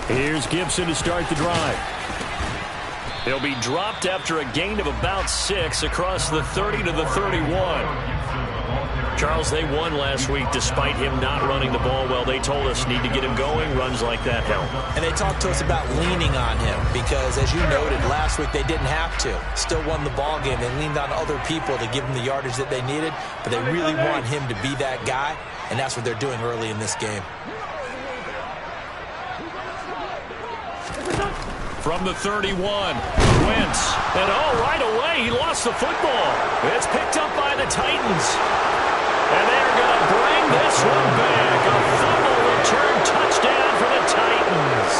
Here's Gibson to start the drive. He'll be dropped after a gain of about 6 across the 30 to the 31. Charles, they won last week despite him not running the ball well. They told us need to get him going. Runs like that help. And they talked to us about leaning on him because, as you noted, last week they didn't have to. Still won the ball game. They leaned on other people to give them the yardage that they needed, but they really want him to be that guy, and that's what they're doing early in this game. From the 31, Wentz. And right away, he lost the football. It's picked up by the Titans. And they're going to bring this one back. A fumble return touchdown for the Titans.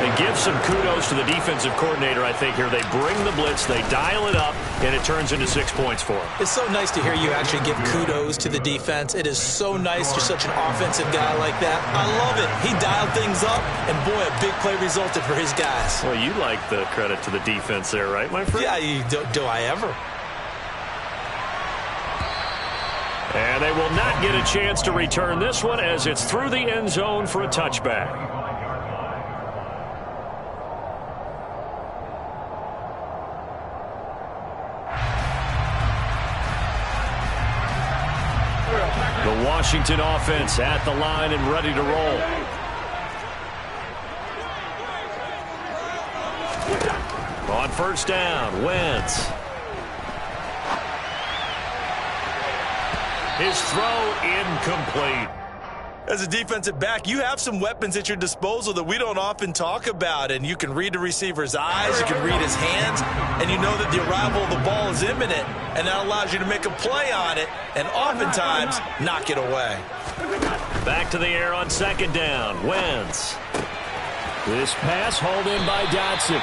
They give some kudos to the defensive coordinator, I think, here. They bring the blitz, they dial it up, and it turns into 6 points for them. It's so nice to hear you actually give kudos to the defense. It is so nice you're such an offensive guy like that. I love it. He dialed things up, and boy, a big play resulted for his guys. Well, you like the credit to the defense there, right, my friend? Yeah, do I ever? And they will not get a chance to return this one as it's through the end zone for a touchback. The Washington offense at the line and ready to roll. On first down, Wentz. His throw incomplete. As a defensive back, you have some weapons at your disposal that we don't often talk about, and you can read the receiver's eyes, you can read his hands, and you know that the arrival of the ball is imminent, and that allows you to make a play on it and oftentimes knock it away. Back to the air on second down, Wentz. This pass hauled in by Dotson.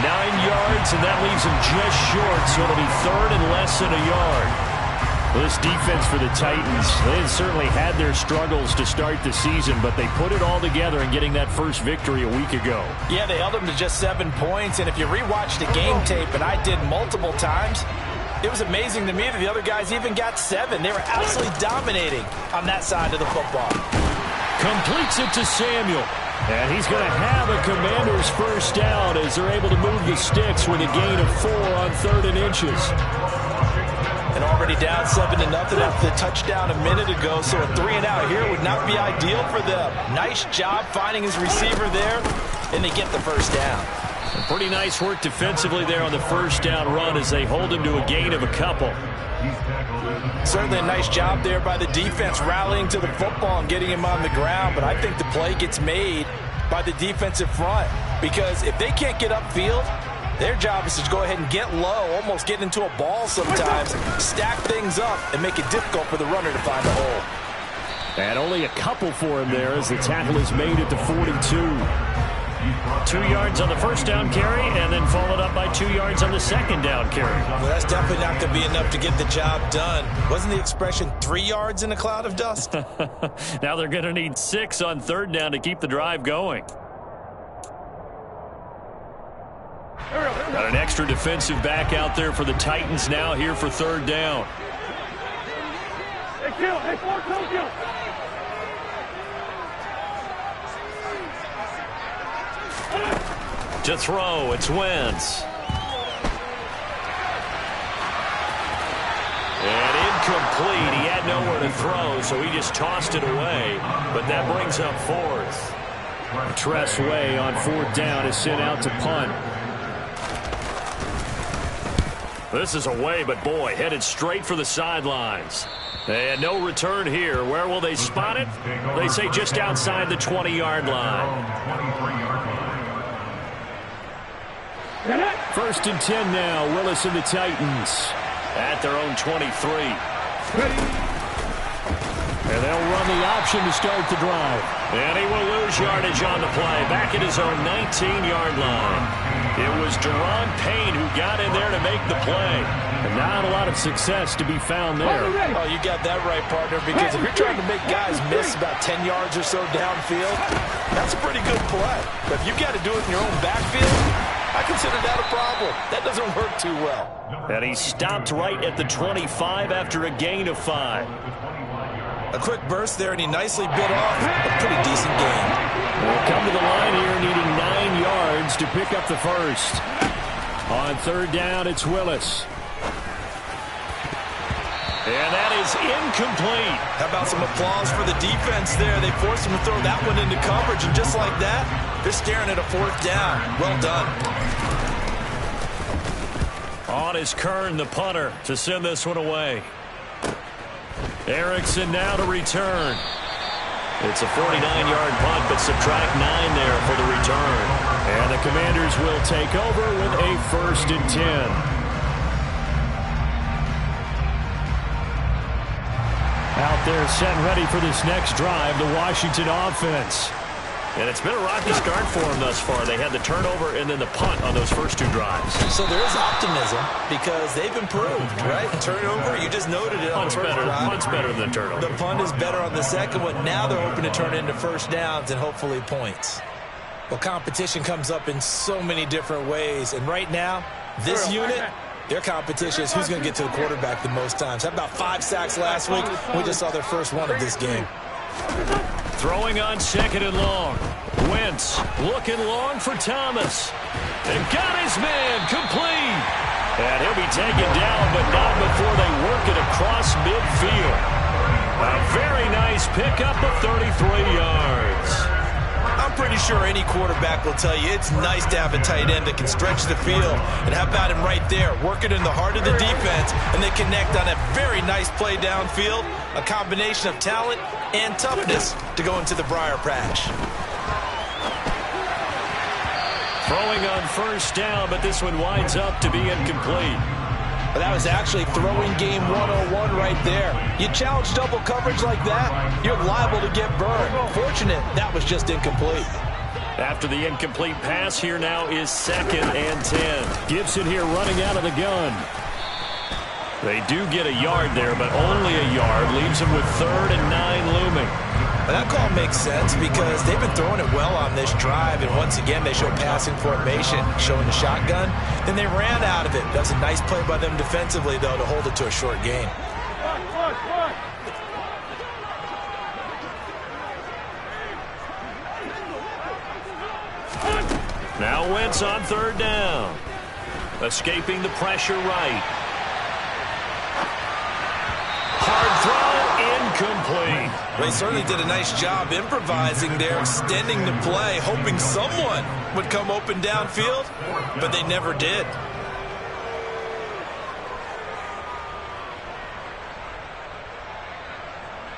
9 yards, and that leaves him just short, so it'll be third and less than a yard. This defense for the Titans, they certainly had their struggles to start the season, but they put it all together in getting that first victory a week ago. Yeah, they held them to just 7 points, and if you rewatch the game tape, and I did multiple times, it was amazing to me that the other guys even got 7. They were absolutely dominating on that side of the football. Completes it to Samuel. And he's going to have a Commander's first down as they're able to move the sticks with a gain of 4 on 3rd and inches. And already down 7-0 after the touchdown a minute ago, so a 3-and-out here would not be ideal for them. Nice job finding his receiver there, and they get the first down. Pretty nice work defensively there on the first down run as they hold him to a gain of a couple. Certainly a nice job there by the defense rallying to the football and getting him on the ground, but I think the play gets made by the defensive front because if they can't get upfield, their job is to go ahead and get low, almost get into a ball sometimes, stack things up, and make it difficult for the runner to find a hole. And only a couple for him there as the tackle is made at the 42. 2 yards on the first down carry, and then followed up by 2 yards on the second down carry. Well, that's definitely not going to be enough to get the job done. Wasn't the expression 3 yards in a cloud of dust? Now they're going to need 6 on third down to keep the drive going. Got an extra defensive back out there for the Titans now here for third down. To throw, it's Wentz. And incomplete. He had nowhere to throw, so he just tossed it away. But that brings up fourth. Tress Way on fourth down is sent out to punt. This is away, but boy, headed straight for the sidelines. And no return here. Where will they spot it? They say just outside the 20-yard line. First and 10 now. Willis and the Titans at their own 23. And they'll run the option to start the drive. And he will lose yardage on the play. Back at his own 19-yard line. It was Daron Payne who got in there to make the play. And not a lot of success to be found there. Oh, you got that right, partner, because if you're trying to make guys miss about 10 yards or so downfield, that's a pretty good play. But if you've got to do it in your own backfield, I consider that a problem. That doesn't work too well. And he stopped right at the 25 after a gain of 5. A quick burst there, and he nicely bit off a pretty decent game. We'll come to the line here needing 9 yards to pick up the first. On third down, it's Willis. And that is incomplete. How about some applause for the defense there? They forced him to throw that one into coverage, and just like that, they're staring at a fourth down. Well done. On is Kern, the punter, to send this one away. Erickson now to return. It's a 49-yard punt, but subtract 9 there for the return. And the Commanders will take over with a 1st and 10. Out there set and ready for this next drive, the Washington offense. And it's been a rocky start for them thus far. They had the turnover and then the punt on those first 2 drives. So there is optimism because they've improved, right? Turnover, you just noted it on the first drive. Punt's better than the turnover. The punt is better on the second one. Now they're hoping to turn it into first downs and hopefully points. Well, competition comes up in so many different ways. And right now, this unit, their competition is who's going to get to the quarterback the most times. How about 5 sacks last week? We just saw their first one of this game. Throwing on 2nd and long. Wentz looking long for Thomas. And got his man complete. And he'll be taken down, but not before they work it across midfield. A very nice pickup of 33 yards. I'm pretty sure any quarterback will tell you it's nice to have a tight end that can stretch the field. And how about him right there, working in the heart of the defense, and they connect on a very nice play downfield, a combination of talent and toughness to go into the briar patch. Throwing on 1st down, but this one winds up to be incomplete. Well, that was actually throwing game 101 right there. You challenge double coverage like that, you're liable to get burned. Fortunate, that was just incomplete. After the incomplete pass, here now is 2nd and 10. Gibson here running out of the gun. They do get a yard there, but only a yard. Leaves them with 3rd and 9 looming. And that call makes sense because they've been throwing it well on this drive, and once again they show passing formation, showing the shotgun. Then they ran out of it. That was a nice play by them defensively, though, to hold it to a short gain. Now Wentz on 3rd down. Escaping the pressure right. Hard throw, incomplete. Well, he certainly did a nice job improvising there, extending the play, hoping someone would come open downfield, but they never did.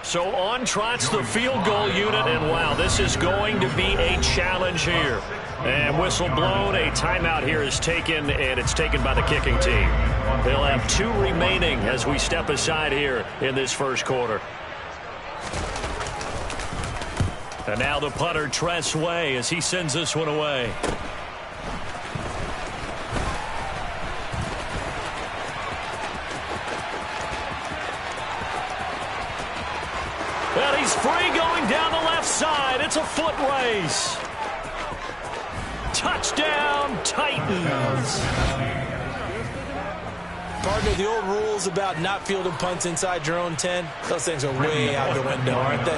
So on trots the field goal unit, and wow, this is going to be a challenge here. And whistle blown, a timeout here is taken, and it's taken by the kicking team. They'll have 2 remaining as we step aside here in this first quarter. And now the punter, Tress Way, as he sends this one away. And he's free going down the left side. It's a foot race. Touchdown, Titans. Partner, the old rules about not fielding punts inside your own 10, those things are way out the window, aren't they?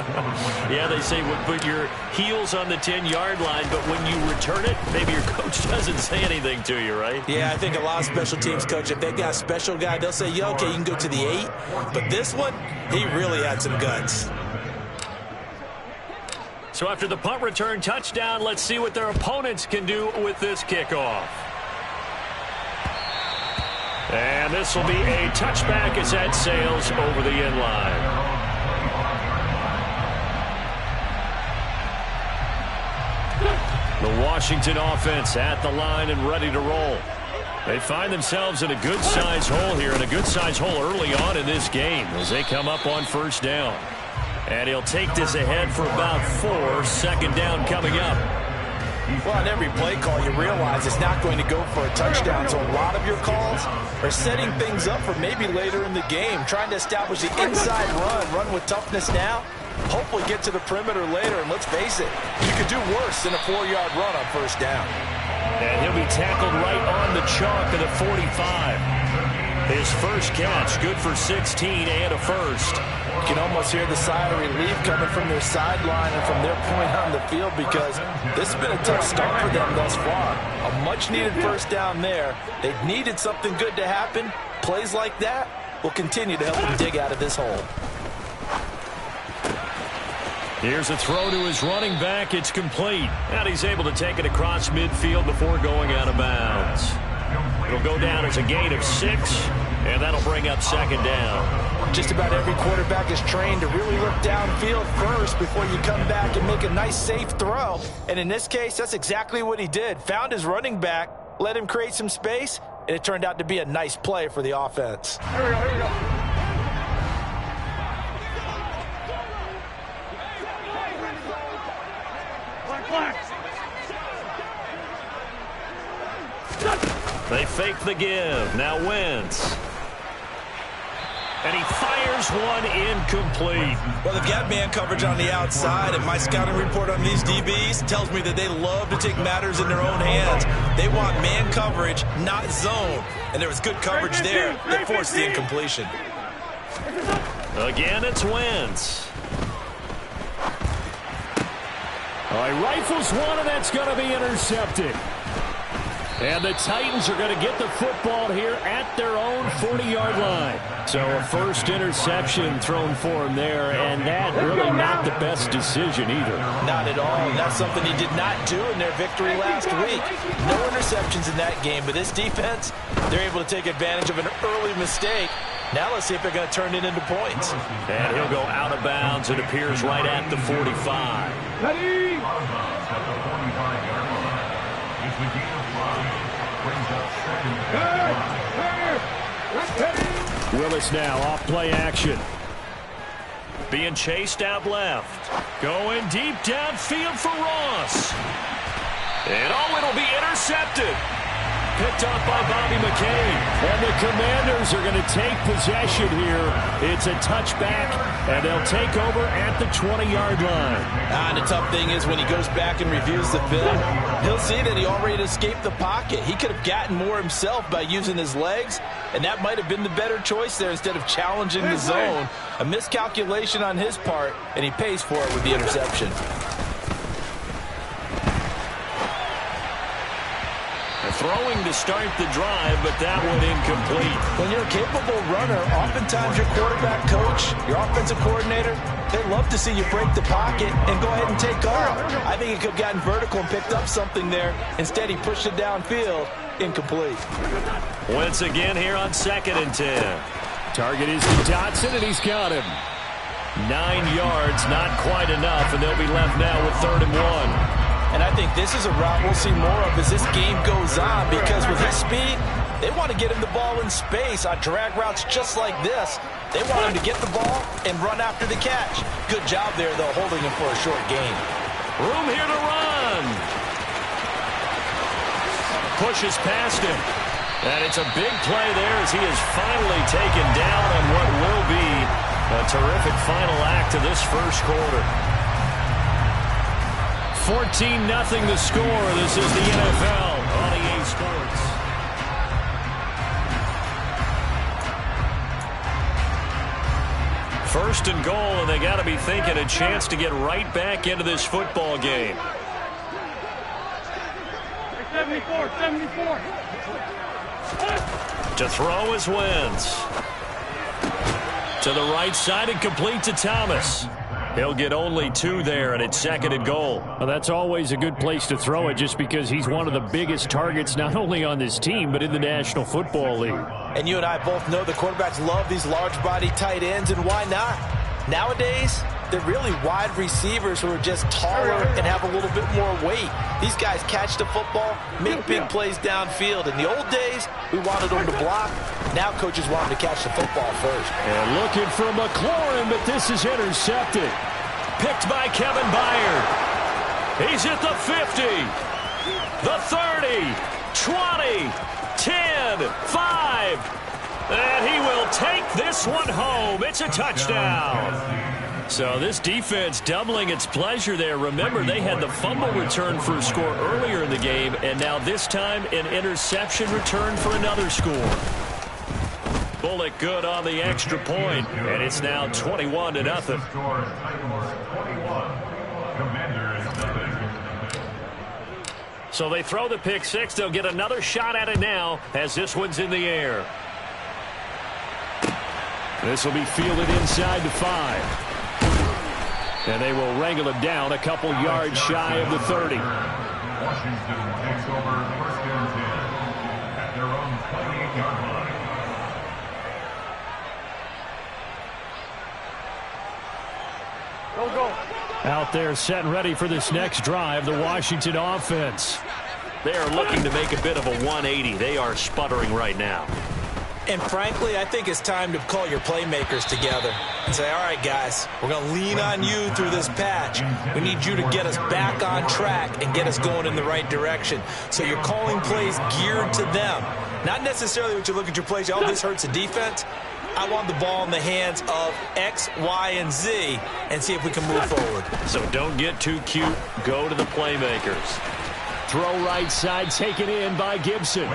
Yeah, they say put your heels on the 10-yard line, but when you return it, maybe your coach doesn't say anything to you, right? Yeah, I think a lot of special teams coach, if they got a special guy, they'll say, yeah, okay, you can go to the 8. But this one, he really had some guts. So after the punt return touchdown, let's see what their opponents can do with this kickoff. And this will be a touchback as that sails over the end line. The Washington offense at the line and ready to roll. They find themselves in a good-sized hole here, and a good-sized hole early on in this game as they come up on 1st down. And he'll take this ahead for about 4. 2nd down coming up. Well, on every play call, you realize it's not going to go for a touchdown. So a lot of your calls are setting things up for maybe later in the game, trying to establish the inside run with toughness now, hopefully get to the perimeter later. And let's face it, you could do worse than a 4-yard run on 1st down. And he'll be tackled right on the chalk of the 45. His first catch, good for 16 and a first. You can almost hear the sigh of relief coming from their sideline and from their point on the field, because this has been a tough start for them thus far. A much-needed first down there. They needed something good to happen. Plays like that will continue to help them dig out of this hole. Here's a throw to his running back. It's complete. And he's able to take it across midfield before going out of bounds. It'll go down as a gain of 6, and that'll bring up second down. Just about every quarterback is trained to really look downfield first before you come back and make a nice, safe throw. And in this case, that's exactly what he did. Found his running back, let him create some space, and it turned out to be a nice play for the offense. Here we go. They fake the give. Now Wentz. And he fires one incomplete. Well, they've got man coverage on the outside, and my scouting report on these DBs tells me that they love to take matters in their own hands. They want man coverage, not zone. And there was good coverage there that forced the incompletion. Again, it's Wentz. He rifles one, and that's going to be intercepted. And the Titans are going to get the football here at their own 40-yard line. So a first interception thrown for him there, and that really not the best decision either. Not at all, and that's something he did not do in their victory last week. No interceptions in that game, but this defense, they're able to take advantage of an early mistake. Now let's see if they're going to turn it into points. And he'll go out of bounds. It appears right at the 45. Ready? Willis now off play action. Being chased out left. Going deep downfield for Ross. And it'll be intercepted. Picked up by Bobby McCain. And the Commanders are going to take possession here. It's a touchback, and they'll take over at the 20-yard line. And the tough thing is when he goes back and reviews the film, he'll see that he already escaped the pocket. He could have gotten more himself by using his legs, and that might have been the better choice there instead of challenging the zone. A miscalculation on his part, and he pays for it with the interception. Throwing to start the drive, but that one incomplete. When you're a capable runner, oftentimes your quarterback coach, your offensive coordinator, they love to see you break the pocket and go ahead and take off. I think he could have gotten vertical and picked up something there. Instead, he pushed it downfield. Incomplete. Once again here on 2nd and 10. Target is to Dotson, and he's got him. 9 yards, not quite enough, and they'll be left now with 3rd and 1. And I think this is a route we'll see more of as this game goes on, because with his speed, they want to get him the ball in space on drag routes just like this. They want him to get the ball and run after the catch. Good job there, though, holding him for a short gain. Room here to run. Pushes past him. And it's a big play there as he is finally taken down on what will be a terrific final act of this first quarter. 14-0 the score. This is the NFL on EA Sports. First and goal, and they got to be thinking a chance to get right back into this football game. 74. To throw is Wentz. To the right side and complete to Thomas. He'll get only 2 there, and it's 2nd and goal. Well, that's always a good place to throw it just because he's one of the biggest targets not only on this team but in the National Football League. And you and I both know the quarterbacks love these large-body tight ends, and why not? Nowadays, they're really wide receivers who are just taller and have a little bit more weight. These guys catch the football, make big plays downfield. In the old days, we wanted them to block. Now coaches want them to catch the football first. And looking for McLaurin, but this is intercepted. Picked by Kevin Byard. He's at the 50, the 30, 20, 10, 5. And he will take this one home. It's a touchdown. So this defense doubling its pleasure there. Remember, they had the fumble return for a score earlier in the game, and now this time an interception return for another score. Bullock good on the extra point, and it's now 21-0. So they throw the pick six. They'll get another shot at it now as this one's in the air. This will be fielded inside the 5. And they will wrangle him down a couple yards shy of the 30. Washington takes over 1st and 10 at their own 28-yard line. Go. Out there set and ready for this next drive, the Washington offense. They are looking to make a bit of a 180. They are sputtering right now. And frankly, I think it's time to call your playmakers together and say, all right, guys, we're going to lean on you through this patch. We need you to get us back on track and get us going in the right direction. So you're calling plays geared to them. Not necessarily what you look at your plays, oh, this hurts the defense. I want the ball in the hands of X, Y, and Z and see if we can move forward. So don't get too cute. Go to the playmakers. Throw right side, taken in by Gibson.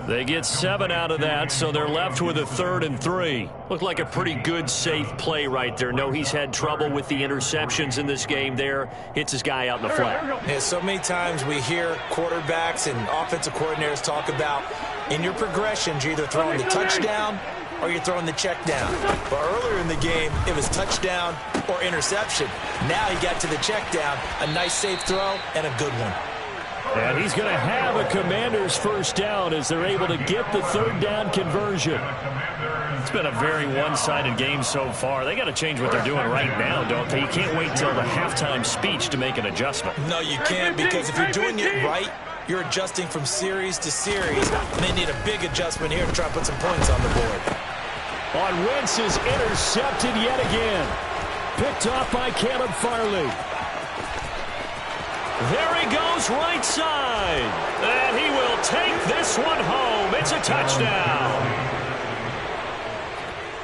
They get 7 out of that, so they're left with a 3rd and 3. Looked like a pretty good, safe play right there. No, he's had trouble with the interceptions in this game there. Hits his guy out in the flat. Yeah, so many times we hear quarterbacks and offensive coordinators talk about in your progressions, you're either throwing the touchdown or you're throwing the check down. But earlier in the game, it was touchdown or interception. Now he got to the check down, a nice safe throw, and a good one. And he's going to have a Commanders first down as they're able to get the 3rd down conversion. It's been a very one-sided game so far. They got to change what they're doing right now, don't they? You can't wait till the halftime speech to make an adjustment. No, you can't, because if you're doing it right, you're adjusting from series to series, and they need a big adjustment here to try to put some points on the board. On Wentz is intercepted yet again. Picked off by Caleb Farley. There he goes right side. And he will take this one home. It's a touchdown.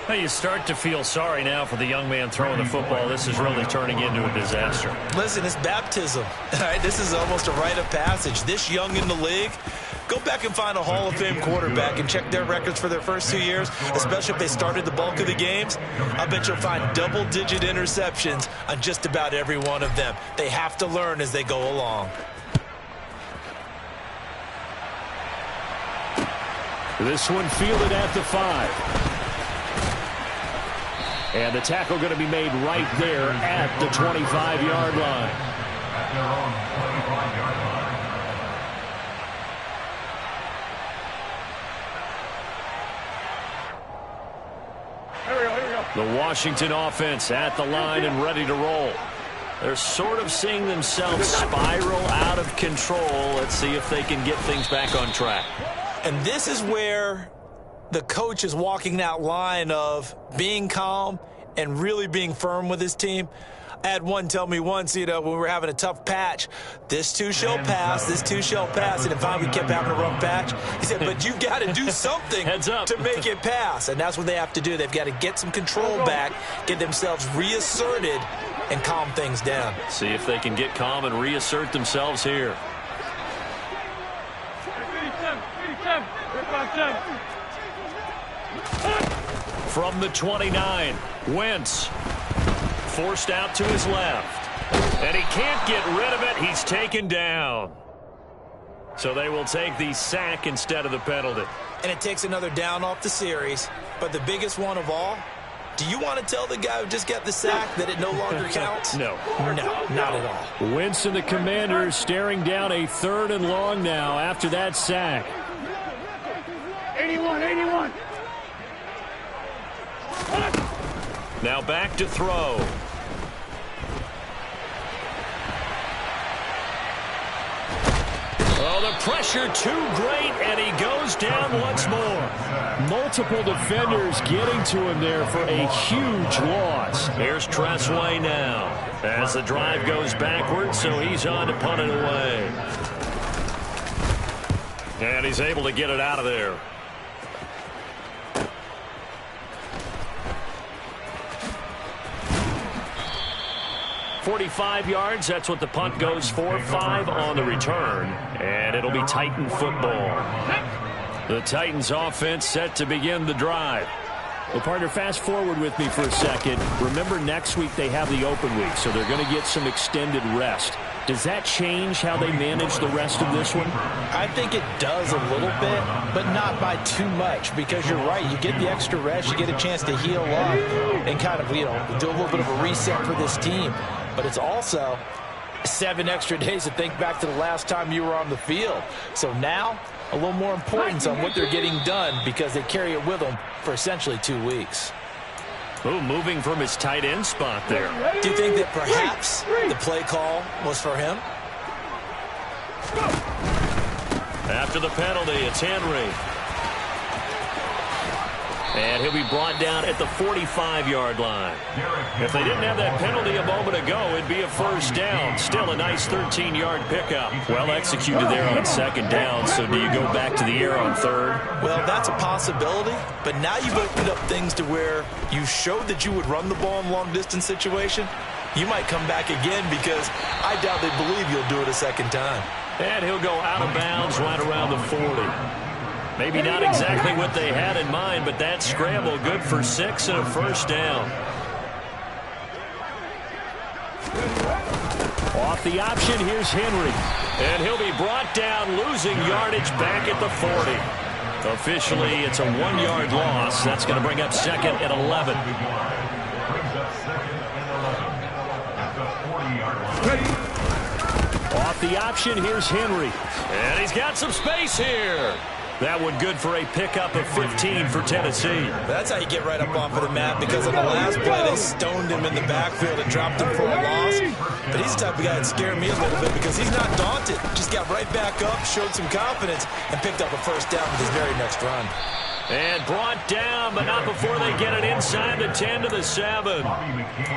Now you start to feel sorry now for the young man throwing the football. This is really turning into a disaster. Listen, it's baptism. All right, this is almost a rite of passage. This young in the league, go back and find a Hall of Fame quarterback and check their records for their first 2 years, especially if they started the bulk of the games. I bet you'll find double-digit interceptions on just about every one of them. They have to learn as they go along. This one fielded at the 5. And the tackle going to be made right there at the 25-yard line. At their own 25-yard line. Here we go. The Washington offense at the line and ready to roll. They're sort of seeing themselves spiral out of control. Let's see if they can get things back on track. And this is where the coach is walking that line of being calm and really being firm with his team. I had one tell me once, when we were having a tough patch, this too shall pass, this too shall pass. And if we kept having a rough patch, he said, but you got to do something to make it pass. And that's what they have to do. They've got to get some control back, get themselves reasserted, and calm things down. See if they can get calm and reassert themselves here. 87, 87. From the 29, Wentz forced out to his left. And he can't get rid of it. He's taken down. So they will take the sack instead of the penalty. And it takes another down off the series. But the biggest one of all, do you want to tell the guy who just got the sack that it no longer counts? No. No, not at all. Wentz and the Commanders staring down a 3rd and long now after that sack. 81. Now back to throw. Oh, the pressure too great, and he goes down once more. Multiple defenders getting to him there for a huge loss. Here's Tressway now as the drive goes backwards, so he's on to punt it away. And he's able to get it out of there. 45 yards, that's what the punt goes for. 5 on the return, and it'll be Titan football. The Titans offense set to begin the drive. Well, partner, fast forward with me for a second. Remember, next week they have the open week, so they're going to get some extended rest. Does that change how they manage the rest of this one? I think it does a little bit, but not by too much, because you're right. You get the extra rest, you get a chance to heal up and kind of, do a little bit of a reset for this team. But it's also 7 extra days to think back to the last time you were on the field. So now, a little more importance on what they're getting done because they carry it with them for essentially 2 weeks. Oh, moving from his tight end spot there. Do you think that perhaps the play call was for him? After the penalty, it's Henry. And he'll be brought down at the 45-yard line. If they didn't have that penalty a moment ago, it'd be a first down. Still a nice 13-yard pickup. Well executed there on second down. So do you go back to the air on third? Well, that's a possibility. But now you've opened up things to where you showed that you would run the ball in long-distance situation. You might come back again because I doubt they believe you'll do it a second time. And he'll go out of bounds right around the 40. Maybe not exactly what they had in mind, but that scramble good for 6 and a first down. Off the option, here's Henry. And he'll be brought down, losing yardage back at the 40. Officially, it's a 1-yard loss. That's going to bring up 2nd and 11. Off the option, here's Henry. And he's got some space here. That one good for a pickup of 15 for Tennessee. That's how you get right up off of the mat, because on the last play, they stoned him in the backfield and dropped him for a loss. But he's the type of guy that scared me a little bit because he's not daunted. Just got right back up, showed some confidence, and picked up a first down with his very next run. And brought down, but not before they get it inside the 10 to the 7.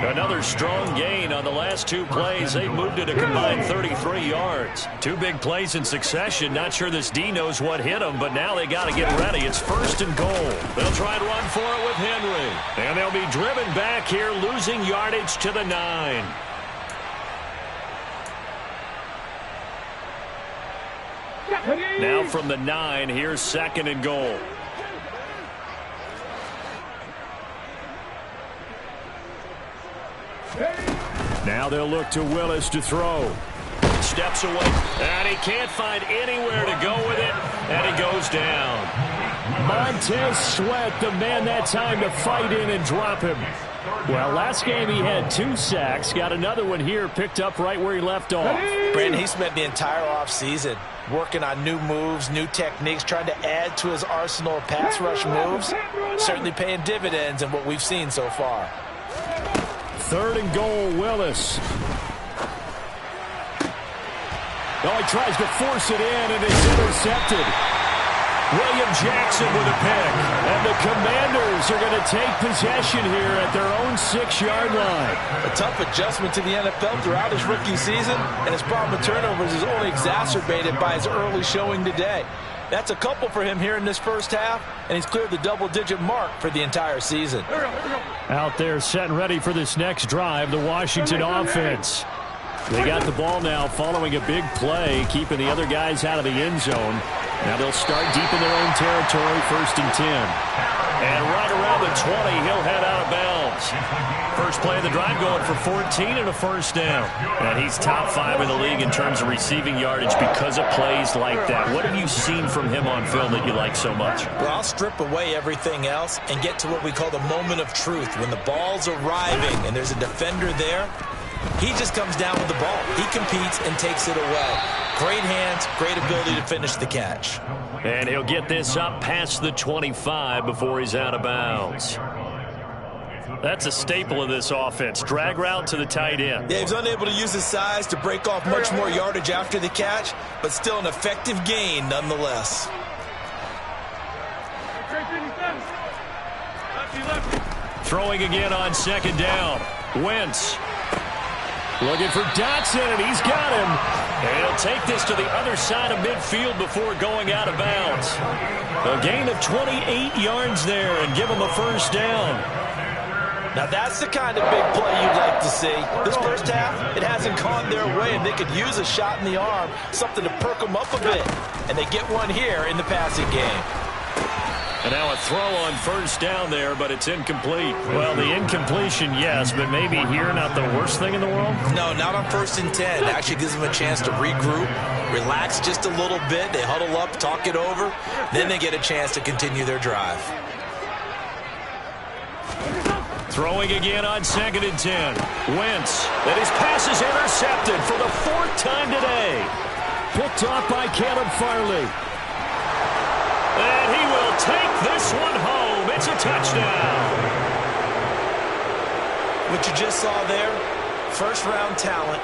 Another strong gain on the last 2 plays. They moved it a combined 33 yards. 2 big plays in succession. Not sure this D knows what hit them, but now they got to get ready. It's 1st and goal. They'll try and run for it with Henry. And they'll be driven back here, losing yardage to the 9. Now from the 9, here's 2nd and goal. Now they'll look to Willis to throw. Steps away, and he can't find anywhere to go with it, and he goes down. Montez Sweat, the man that time to fight in and drop him. Well, last game he had 2 sacks. Got another one here, picked up right where he left off. Brandon, he spent the entire offseason working on new moves, new techniques, trying to add to his arsenal of pass rush moves. Certainly paying dividends in what we've seen so far. 3rd and goal, Willis. Oh, he tries to force it in, and it's intercepted. William Jackson with a pick. And the Commanders are going to take possession here at their own 6-yard line. A tough adjustment to the NFL throughout his rookie season, and his problem with turnovers is only exacerbated by his early showing today. That's a couple for him here in this first half, and he's cleared the double-digit mark for the entire season. Out there set and ready for this next drive, the Washington offense. They got the ball now following a big play, keeping the other guys out of the end zone. Now they'll start deep in their own territory, 1st and 10. And right around the 20, he'll head out of bounds. First play of the drive going for 14 and a first down. And he's top 5 in the league in terms of receiving yardage because of plays like that. What have you seen from him on film that you like so much? Well, I'll strip away everything else and get to what we call the moment of truth. When the ball's arriving and there's a defender there, he just comes down with the ball. He competes and takes it away. Great hands, great ability to finish the catch. And he'll get this up past the 25 before he's out of bounds. That's a staple of this offense. Drag route to the tight end. Yeah, he's unable to use his size to break off much more yardage after the catch, but still an effective gain nonetheless. Throwing again on 2nd down. Wentz. Looking for Dotson, and he's got him. And he'll take this to the other side of midfield before going out of bounds. A gain of 28 yards there and give him a first down. Now that's the kind of big play you'd like to see. This first half, it hasn't gone their way, and they could use a shot in the arm, something to perk them up a bit. And they get one here in the passing game. And now a throw on first down there, but it's incomplete. Well, the incompletion, yes, but maybe here not the worst thing in the world? No, not on 1st and 10. It actually gives them a chance to regroup, relax just a little bit. They huddle up, talk it over. Then they get a chance to continue their drive. Throwing again on 2nd and 10. Wentz. And his pass is intercepted for the 4th time today. Picked off by Caleb Farley. And he will take this one home. It's a touchdown. What you just saw there, first-round talent,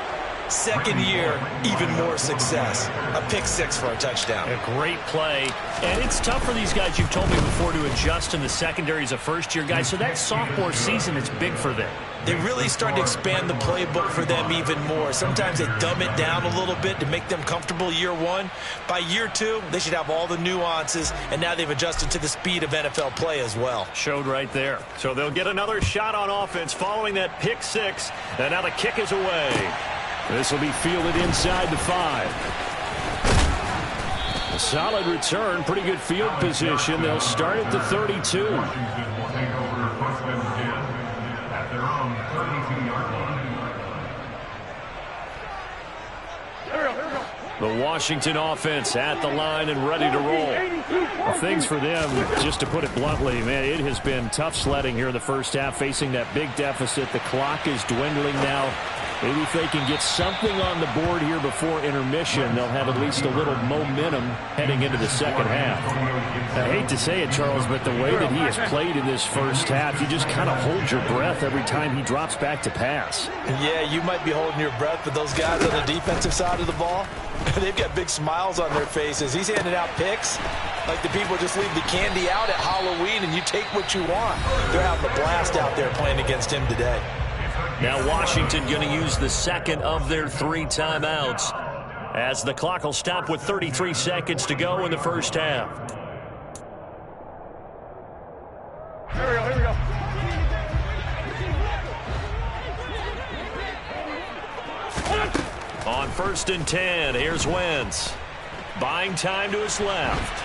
second year, even more success. A pick-6 for a touchdown. A great play. And it's tough for these guys, you've told me before, to adjust in the secondary as a first-year guy. So that sophomore season is big for them. They really start to expand the playbook for them even more. Sometimes they dumb it down a little bit to make them comfortable year one. By year two, they should have all the nuances, and now they've adjusted to the speed of NFL play as well. Showed right there. So they'll get another shot on offense following that pick-6. And now the kick is away. This will be fielded inside the 5. A solid return, pretty good field position. They'll start at the 32. Washington will take over 1st and 10 at their own 32-yard line. The Washington offense at the line and ready to roll. Well, things for them, just to put it bluntly, man, it has been tough sledding here in the first half, facing that big deficit. The clock is dwindling now. Maybe if they can get something on the board here before intermission, they'll have at least a little momentum heading into the second half. I hate to say it, Charles, but the way that he has played in this first half, you just kind of hold your breath every time he drops back to pass. Yeah, you might be holding your breath, but those guys on the defensive side of the ball, they've got big smiles on their faces. He's handing out picks like the people just leave the candy out at Halloween and you take what you want. They're having a blast out there playing against him today. Now Washington going to use the second of their 3 timeouts as the clock will stop with 33 seconds to go in the first half. Here we go. On 1st and 10, here's Wentz. Buying time to his left.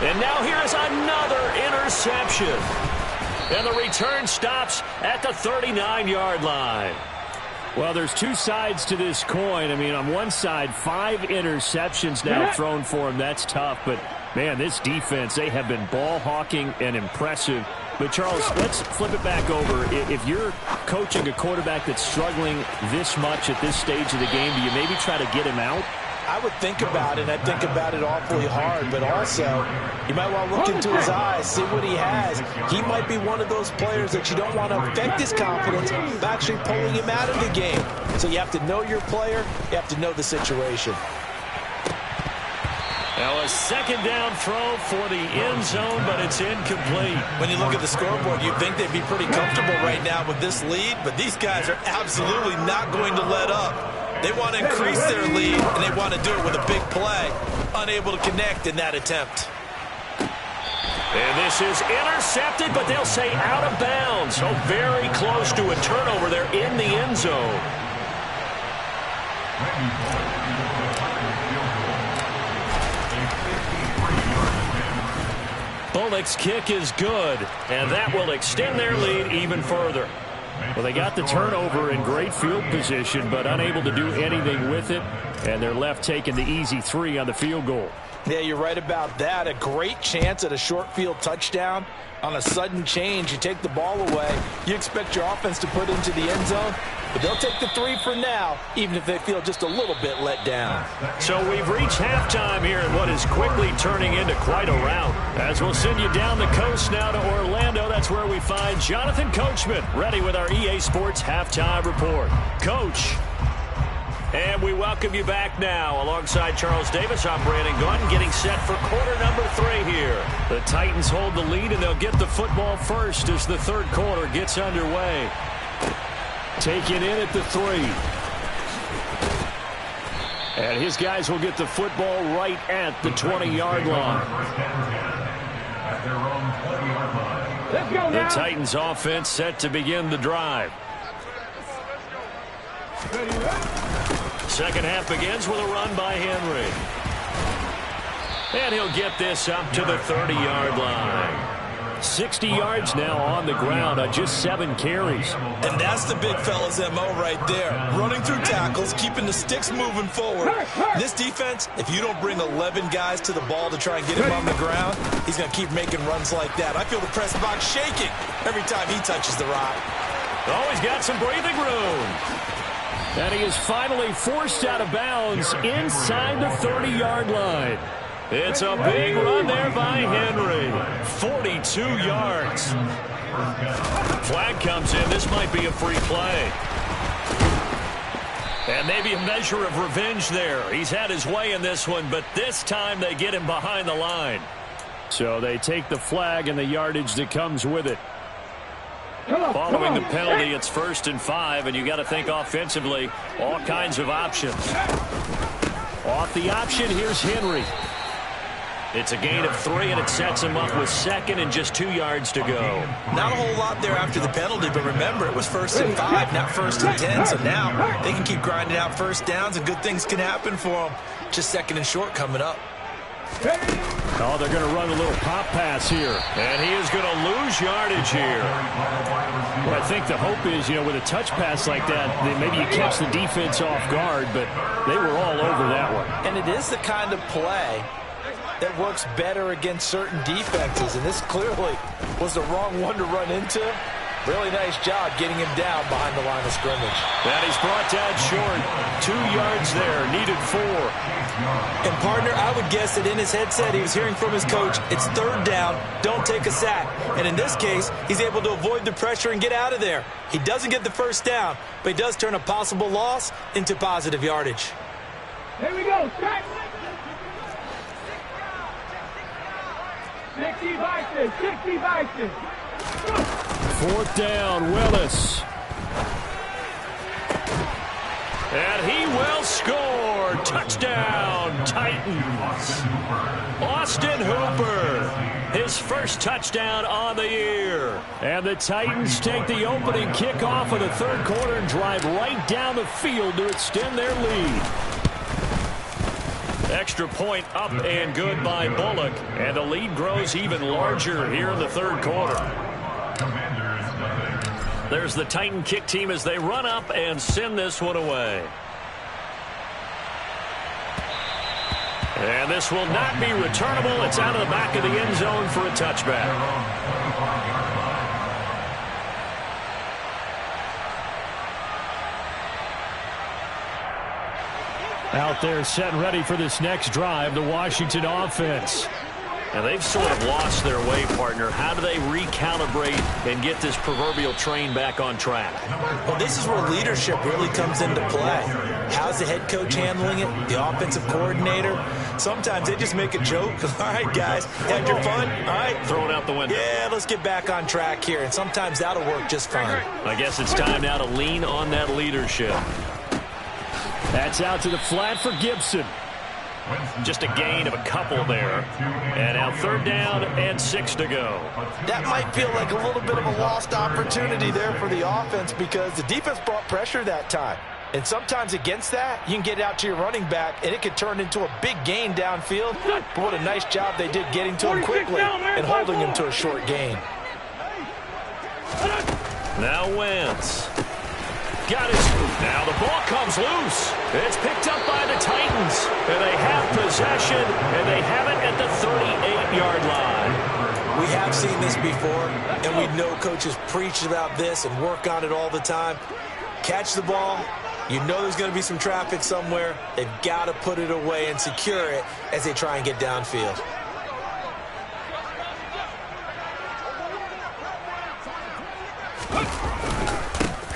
And now here is another interception. And the return stops at the 39-yard line. Well, there's 2 sides to this coin. I mean, on one side, 5 interceptions now thrown for him. That's tough. But, man, this defense, they have been ball hawking and impressive. But, Charles, let's flip it back over. If you're coaching a quarterback that's struggling this much at this stage of the game, do you maybe try to get him out? I would think about it, and I think about it awfully hard, but also you might want to look into his eyes, see what he has. He might be one of those players that you don't want to affect his confidence by actually pulling him out of the game. So you have to know your player, you have to know the situation. Now a second down throw for the end zone, but it's incomplete. When you look at the scoreboard, you'd think they'd be pretty comfortable right now with this lead, but these guys are absolutely not going to let up. They want to increase their lead, and they want to do it with a big play. Unable to connect in that attempt. And this is intercepted, but they'll say out of bounds. So very close to a turnover there in the end zone. Bullock's kick is good, and that will extend their lead even further. Well, they got the turnover in great field position, but unable to do anything with it, and they're left taking the easy 3 on the field goal. Yeah, you're right about that. A great chance at a short field touchdown. On a sudden change, you take the ball away. You expect your offense to put into the end zone, but they'll take the 3 for now, even if they feel just a little bit let down. So we've reached halftime here in what is quickly turning into quite a rout. As we'll send you down the coast now to Orlando, that's where we find Jonathan Coachman, ready with our EA Sports Halftime Report. Coach. And we welcome you back now alongside Charles Davis. I'm Brandon Gaudin getting set for quarter number 3 here. The Titans hold the lead, and they'll get the football first as the third quarter gets underway. Taken in at the 3. And his guys will get the football right at the 20-yard line. their own 20-yard line. Let's go The now. Titans offense set to begin the drive. Second half begins with a run by Henry. And he'll get this up to the 30-yard line. 60 yards now on the ground on just 7 carries. And that's the big fella's MO right there. Running through tackles, keeping the sticks moving forward. This defense, if you don't bring 11 guys to the ball to try and get him on the ground, he's going to keep making runs like that. I feel the press box shaking every time he touches the rock. Oh, he's got some breathing room. And he is finally forced out of bounds inside the 30-yard line. It's a big run there by Henry. 42 yards. Flag comes in. This might be a free play. And maybe a measure of revenge there. He's had his way in this one, but this time they get him behind the line. So they take the flag and the yardage that comes with it. Following the penalty, it's 1st and 5, and you got to think offensively, all kinds of options. Off the option, here's Henry. It's a gain of 3, and it sets him up with 2nd and just 2 yards to go. Not a whole lot there after the penalty, but remember, it was 1st and 5, not 1st and 10. So now they can keep grinding out first downs, and good things can happen for them. Just 2nd and short coming up. Oh, they're going to run a little pop pass here. And he is going to lose yardage here. Well, I think the hope is, with a touch pass like that, maybe you catch the defense off guard, but they were all over that one. And it is the kind of play that works better against certain defenses, and this clearly was the wrong one to run into. Really nice job getting him down behind the line of scrimmage. And he's brought down short. 2 yards there, needed 4. And partner, I would guess that in his headset he was hearing from his coach, it's 3rd down, don't take a sack. And in this case, he's able to avoid the pressure and get out of there. He doesn't get the 1st down, but he does turn a possible loss into positive yardage. Here we go. Strike. 60 Bison. 60 Bison. 4th down, Willis. And he will score. Touchdown, Titans. Austin Hooper, his first touchdown on the year. And the Titans take the opening kickoff of the 3rd quarter and drive right down the field to extend their lead. Extra point up and good by Bullock. And the lead grows even larger here in the 3rd quarter. There's the Titan kick team as they run up and send this one away. And this will not be returnable. It's out of the back of the end zone for a touchback. Out there set and ready for this next drive, the Washington offense. And they've sort of lost their way, partner. How do they recalibrate and get this proverbial train back on track? Well, this is where leadership really comes into play. How's the head coach handling it? The offensive coordinator? Sometimes they just make a joke. All right, guys, had your fun? All right. Throw it out the window. Yeah, let's get back on track here. And sometimes that'll work just fine. I guess it's time now to lean on that leadership. That's out to the flat for Gibson. Just a gain of a couple there. And now 3rd down and 6 to go. That might feel like a little bit of a lost opportunity there for the offense because the defense brought pressure that time. And sometimes against that, you can get out to your running back, and it could turn into a big gain downfield. But what a nice job they did getting to him quickly and holding him to a short gain. Now Wentz. Got his. Now the ball comes loose. It's picked up by the Titans. And they have possession, and they have it at the 38-yard line. We have seen this before, and we know coaches preach about this and work on it all the time. Catch the ball. You know there's going to be some traffic somewhere. They've got to put it away and secure it as they try and get downfield.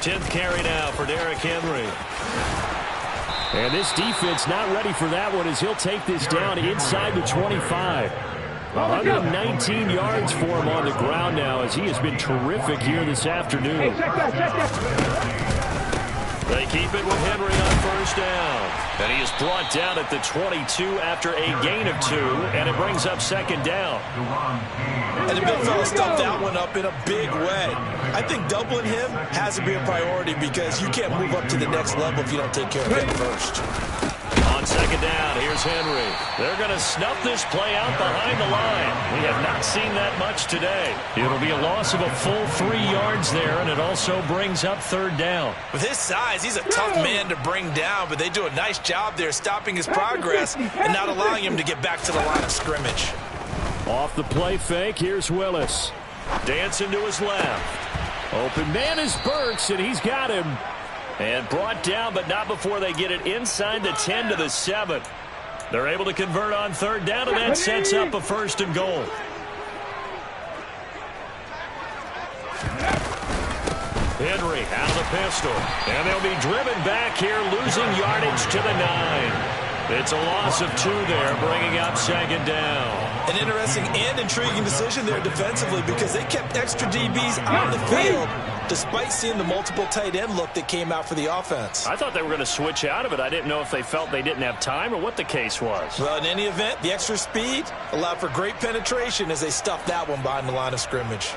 Tenth carry now for Derrick Henry. And this defense not ready for that one as he'll take this down inside the 25. 119 yards for him on the ground now as he has been terrific here this afternoon. They keep it with Henry on first down. And he is brought down at the 22 after a gain of 2, and it brings up second down. And the big fella stuffed that one up in a big way. I think doubling him has to be a priority because you can't move up to the next level if you don't take care of him first. On second down, here's Henry. They're going to snuff this play out behind the line. We have not seen that much today. It'll be a loss of a full 3 yards there, and it also brings up third down. With his size, he's a tough man to bring down, but they do a nice job there stopping his progress and not allowing him to get back to the line of scrimmage. Off the play fake, here's Willis. Dancing to his left. Open man is Burks, and he's got him. And brought down, but not before they get it inside the 10 to the 7. They're able to convert on third down, and that sets up a first and goal. Henry out of the pistol. And they'll be driven back here, losing yardage to the 9. It's a loss of 2 there, bringing up second down. An interesting and intriguing decision there defensively because they kept extra DBs on the field despite seeing the multiple tight end look that came out for the offense. I thought they were going to switch out of it. I didn't know if they felt they didn't have time or what the case was. Well, in any event, the extra speed allowed for great penetration as they stuffed that one behind the line of scrimmage.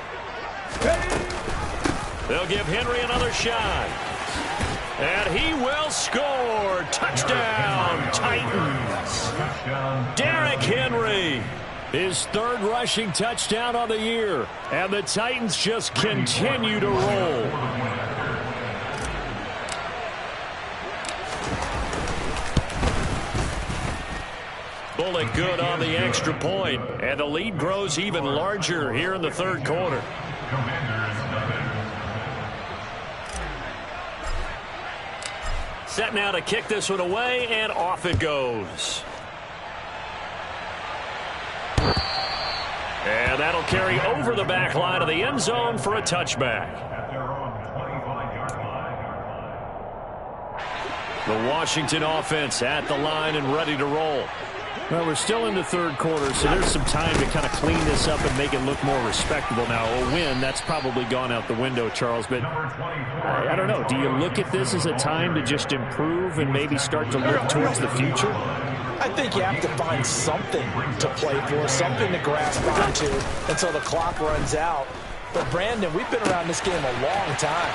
They'll give Henry another shot. And he will score. Touchdown, Titans. Derrick Henry. His 3rd rushing touchdown on the year. And the Titans just continue to roll. Bullet good on the extra point. And the lead grows even larger here in the 3rd quarter. Set now to kick this one away, and off it goes. And that'll carry over the back line of the end zone for a touchback. The Washington offense at the line and ready to roll. Well, we're still in the 3rd quarter, so there's some time to kind of clean this up and make it look more respectable. Now, a win, that's probably gone out the window, Charles, but I don't know. Do you look at this as a time to just improve and maybe start to look towards the future? I think you have to find something to play for, something to grasp onto until the clock runs out. But, Brandon, we've been around this game a long time.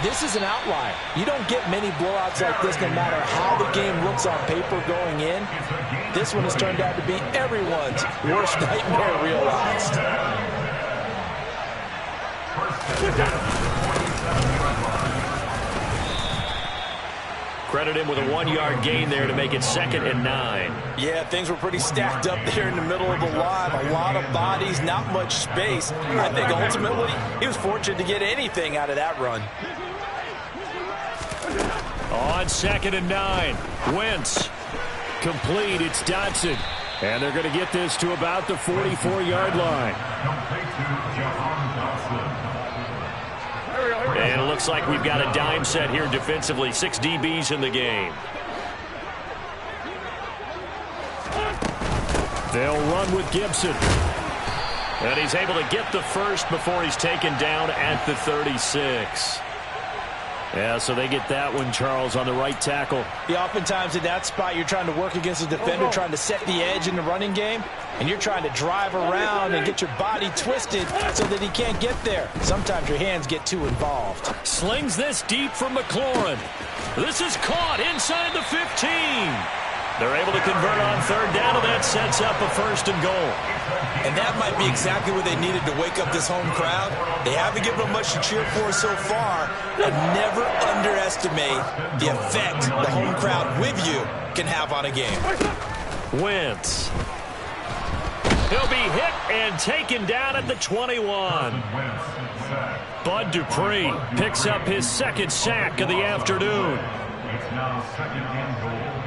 This is an outlier. You don't get many blowouts like this no matter how the game looks on paper going in. This one has turned out to be everyone's worst nightmare realized. Credit him with a 1-yard gain there to make it 2nd and 9. Yeah, things were pretty stacked up there in the middle of the line. A lot of bodies, not much space. I think ultimately he was fortunate to get anything out of that run. On 2nd and 9, Wentz. Complete, it's Dotson. And they're going to get this to about the 44-yard line. And it looks like we've got a dime set here defensively. 6 DBs in the game. They'll run with Gibson. And he's able to get the first before he's taken down at the 36. Yeah, so they get that one, Charles, on the right tackle. Yeah, oftentimes in that spot, you're trying to work against a defender, trying to set the edge in the running game, and you're trying to drive around and get your body twisted so that he can't get there. Sometimes your hands get too involved. Slings this deep from McLaurin. This is caught inside the 15. They're able to convert on third down, and that sets up a first and goal. And that might be exactly what they needed to wake up this home crowd. They haven't given them much to cheer for so far, but never underestimate the effect the home crowd with you can have on a game. Wentz. He'll be hit and taken down at the 21. Bud Dupree picks up his 2nd sack of the afternoon. It's now 2nd and goal.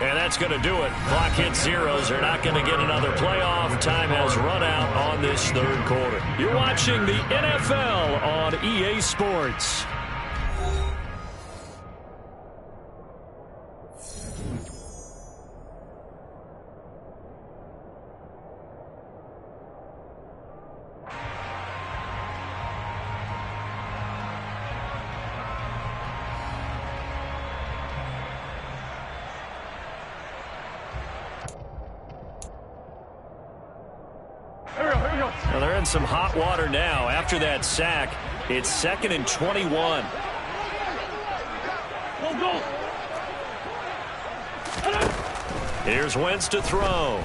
And that's going to do it. Clock hits zeros. They're not going to get another playoff. Time has run out on this 3rd quarter. You're watching the NFL on EA Sports. Well, they're in some hot water now. After that sack, it's 2nd and 21. Here's Wentz to throw.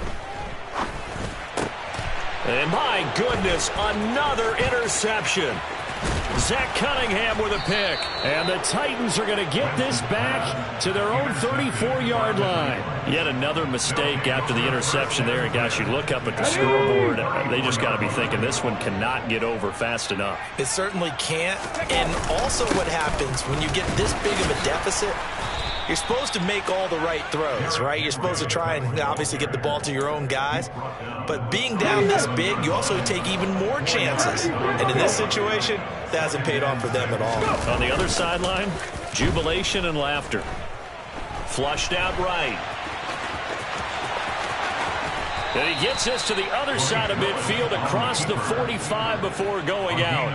And my goodness, another interception. Zach Cunningham with a pick. And the Titans are going to get this back to their own 34-yard line. Yet another mistake after the interception there. And gosh, you look up at the scoreboard, they just got to be thinking this one cannot get over fast enough. It certainly can't. And also what happens when you get this big of a deficit, you're supposed to make all the right throws, right? You're supposed to try and obviously get the ball to your own guys. But being down this big, you also take even more chances. And in this situation, that hasn't paid off for them at all. On the other sideline, jubilation and laughter. Flushed out right. And he gets us to the other side of midfield across the 45 before going out.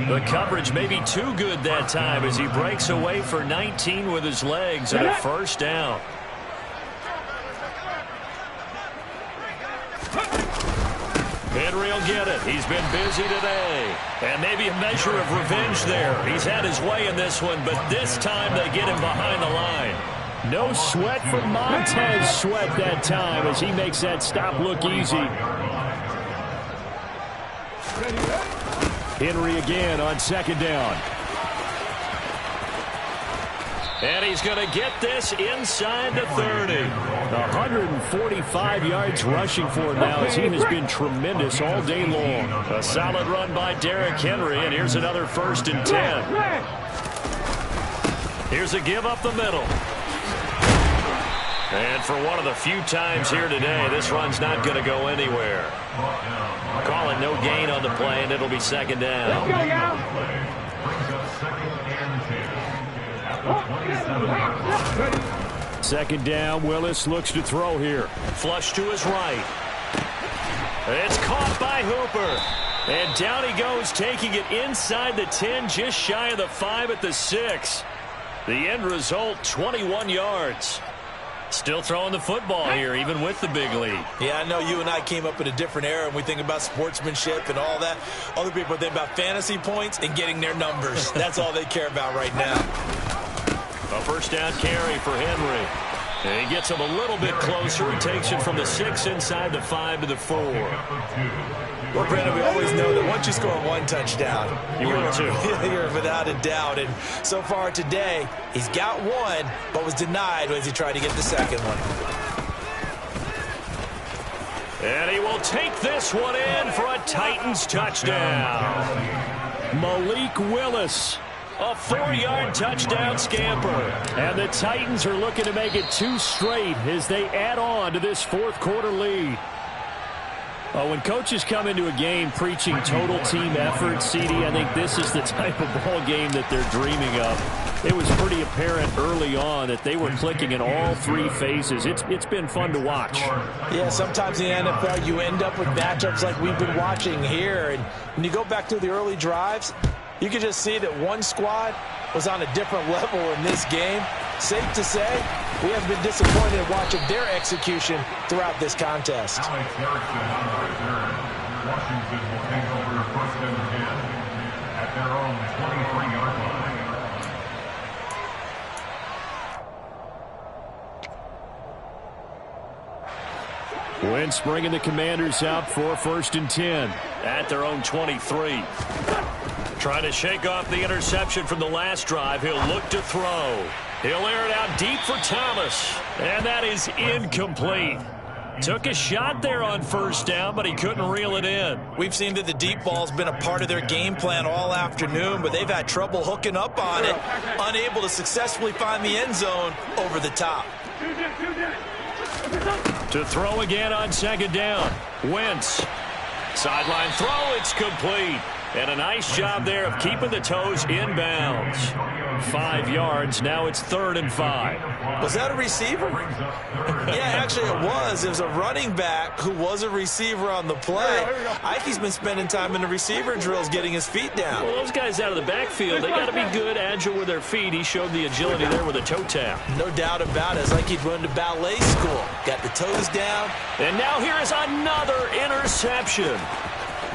The coverage may be too good that time as he breaks away for 19 with his legs and a first down. Henry will get it. He's been busy today. And maybe a measure of revenge there. He's had his way in this one, but this time they get him behind the line. No sweat for Montez Sweat that time as he makes that stop look easy. Henry again on 2nd down. And he's going to get this inside the 30. 145 yards rushing for him now as he has been tremendous all day long. A solid run by Derrick Henry, and here's another 1st and 10. Here's a give up the middle. And for one of the few times here today, this run's not going to go anywhere. Calling no gain on the play, and it'll be 2nd down. Second down, Willis looks to throw here. Flush to his right. It's caught by Hooper. And down he goes, taking it inside the 10, just shy of the 5 at the 6. The end result, 21 yards. Still throwing the football here, even with the big lead. Yeah, I know you and I came up in a different era, and we think about sportsmanship and all that. Other people think about fantasy points and getting their numbers. That's all they care about right now. A first down carry for Henry. And he gets him a little bit closer. He takes it from the 6 inside the 5 to the 4. Well, Brandon, we always know that once you score one touchdown, you're without a doubt. And so far today, he's got one, but was denied as he tried to get the second one. And he will take this one in for a Titans touchdown. Malik Willis. A 4-yard touchdown scamper. And the Titans are looking to make it 2 straight as they add on to this 4th quarter lead. When coaches come into a game preaching total team effort, CD, I think this is the type of ball game that they're dreaming of. It was pretty apparent early on that they were clicking in all 3 phases. It's been fun to watch. Yeah, sometimes in the NFL you end up with matchups like we've been watching here. And when you go back to the early drives, you can just see that one squad was on a different level in this game. Safe to say, we have been disappointed in watching their execution throughout this contest. Alex Erickson on the return. Washington will take over 1st and 10 at their own 23-yard line. Wentz bringing the Commanders out for 1st and 10 at their own 23. Trying to shake off the interception from the last drive. He'll look to throw. He'll air it out deep for Thomas. And that is incomplete. Took a shot there on 1st down, but he couldn't reel it in. We've seen that the deep ball's been a part of their game plan all afternoon, but they've had trouble hooking up on it, unable to successfully find the end zone over the top. To throw again on 2nd down. Wentz. Sideline throw, it's complete. And a nice job there of keeping the toes inbounds. 5 yards, now it's 3rd and 5. Was that a receiver? Yeah, actually it was. It was a running back who was a receiver on the play. Ikey's been spending time in the receiver drills getting his feet down. Well, those guys out of the backfield, they got to be good, agile with their feet. He showed the agility there with a toe tap. No doubt about it. It's like he'd run to ballet school. Got the toes down. And now here is another interception.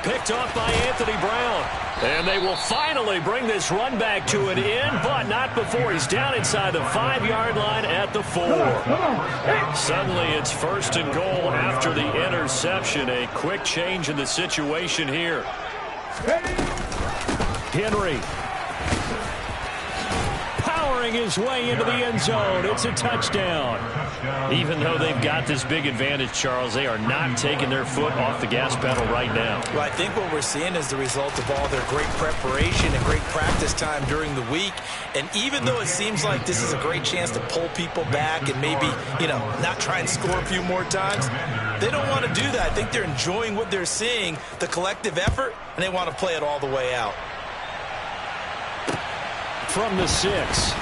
Picked off by Anthony Brown. And they will finally bring this run back to an end, but not before he's down inside the 5-yard line at the 4. Suddenly it's 1st and goal after the interception. A quick change in the situation here. Henry powering his way into the end zone. It's a touchdown. Even though they've got this big advantage, Charles, they are not taking their foot off the gas pedal right now. Well, I think what we're seeing is the result of all their great preparation and great practice time during the week. And even though it seems like this is a great chance to pull people back and maybe, not try and score a few more times, they don't want to do that. I think they're enjoying what they're seeing, the collective effort, and they want to play it all the way out. From the 6.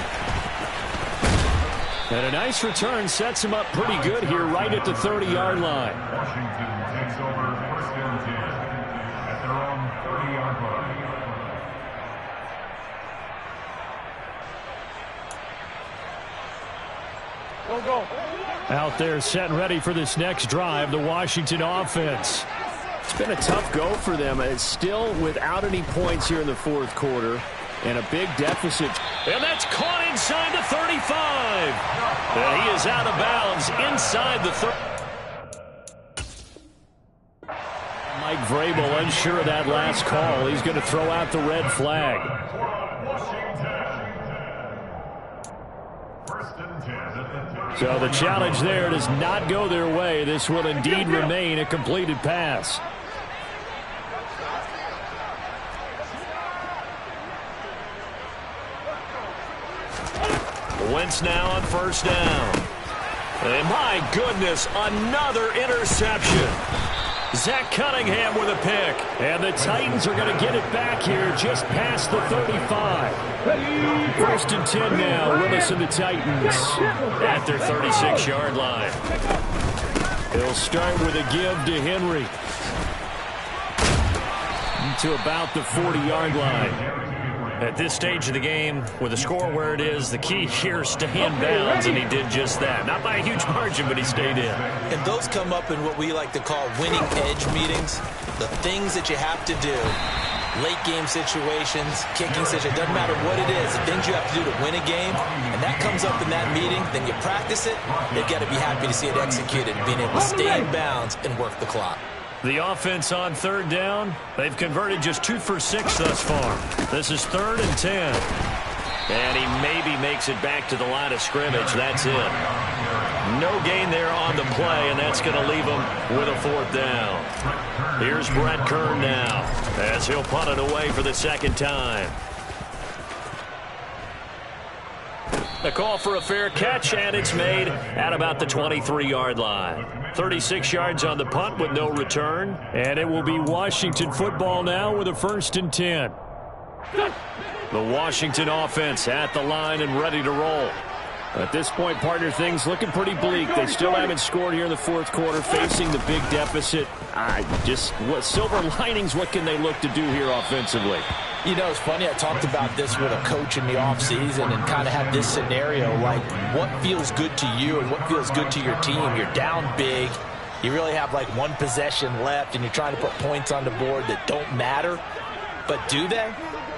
And a nice return sets him up pretty good here right at the 30-yard line. Washington takes over 1st and 10 at their own 30-yard line. Go. Out there set and ready for this next drive, the Washington offense. It's been a tough go for them. It's still without any points here in the 4th quarter. And a big deficit. And that's caught inside the 35. And he is out of bounds inside the 30. Mike Vrabel unsure of that last call. He's going to throw out the red flag. So the challenge there does not go their way. This will indeed remain a completed pass. Wentz now on 1st down. And my goodness, another interception. Zach Cunningham with a pick. And the Titans are going to get it back here just past the 35. 1st and 10 now. Willis and the Titans at their 36-yard line. They'll start with a give to Henry. To about the 40-yard line. At this stage of the game, with the score where it is, the key here is stay in bounds, and he did just that. Not by a huge margin, but he stayed in. And those come up in what we like to call winning edge meetings. The things that you have to do, late game situations, kicking situations, doesn't matter what it is, the things you have to do to win a game, and that comes up in that meeting, then you practice it, they've got to be happy to see it executed, being able to stay in bounds and work the clock. The offense on 3rd down, they've converted just 2 for 6 thus far. This is 3rd and 10. And he maybe makes it back to the line of scrimmage. That's it. No gain there on the play, and that's going to leave him with a 4th down. Here's Brett Kern now as he'll punt it away for the 2nd time. A call for a fair catch, and it's made at about the 23-yard line. 36 yards on the punt with no return, and it will be Washington football now with a 1st and 10. The Washington offense at the line and ready to roll. At this point, partner, things looking pretty bleak. They still haven't scored here in the 4th quarter, facing the big deficit. What silver linings, what can they look to do here offensively? You know, it's funny, I talked about this with a coach in the offseason and kind of had this scenario, like what feels good to you and what feels good to your team. You're down big. You really have like 1 possession left, and you're trying to put points on the board that don't matter. But do they?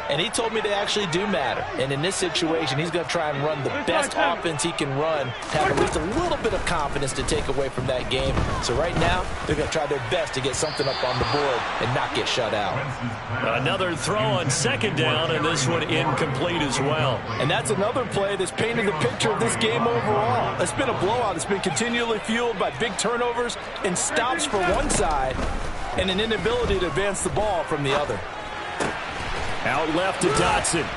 And he told me they actually do matter. And in this situation, he's going to try and run the best offense he can run, have at least a little bit of confidence to take away from that game. So right now, they're going to try their best to get something up on the board and not get shut out. Another throw on 2nd down, and this one incomplete as well. And that's another play that's painted the picture of this game overall. It's been a blowout. It's been continually fueled by big turnovers and stops for one side and an inability to advance the ball from the other. Out left to Dotson.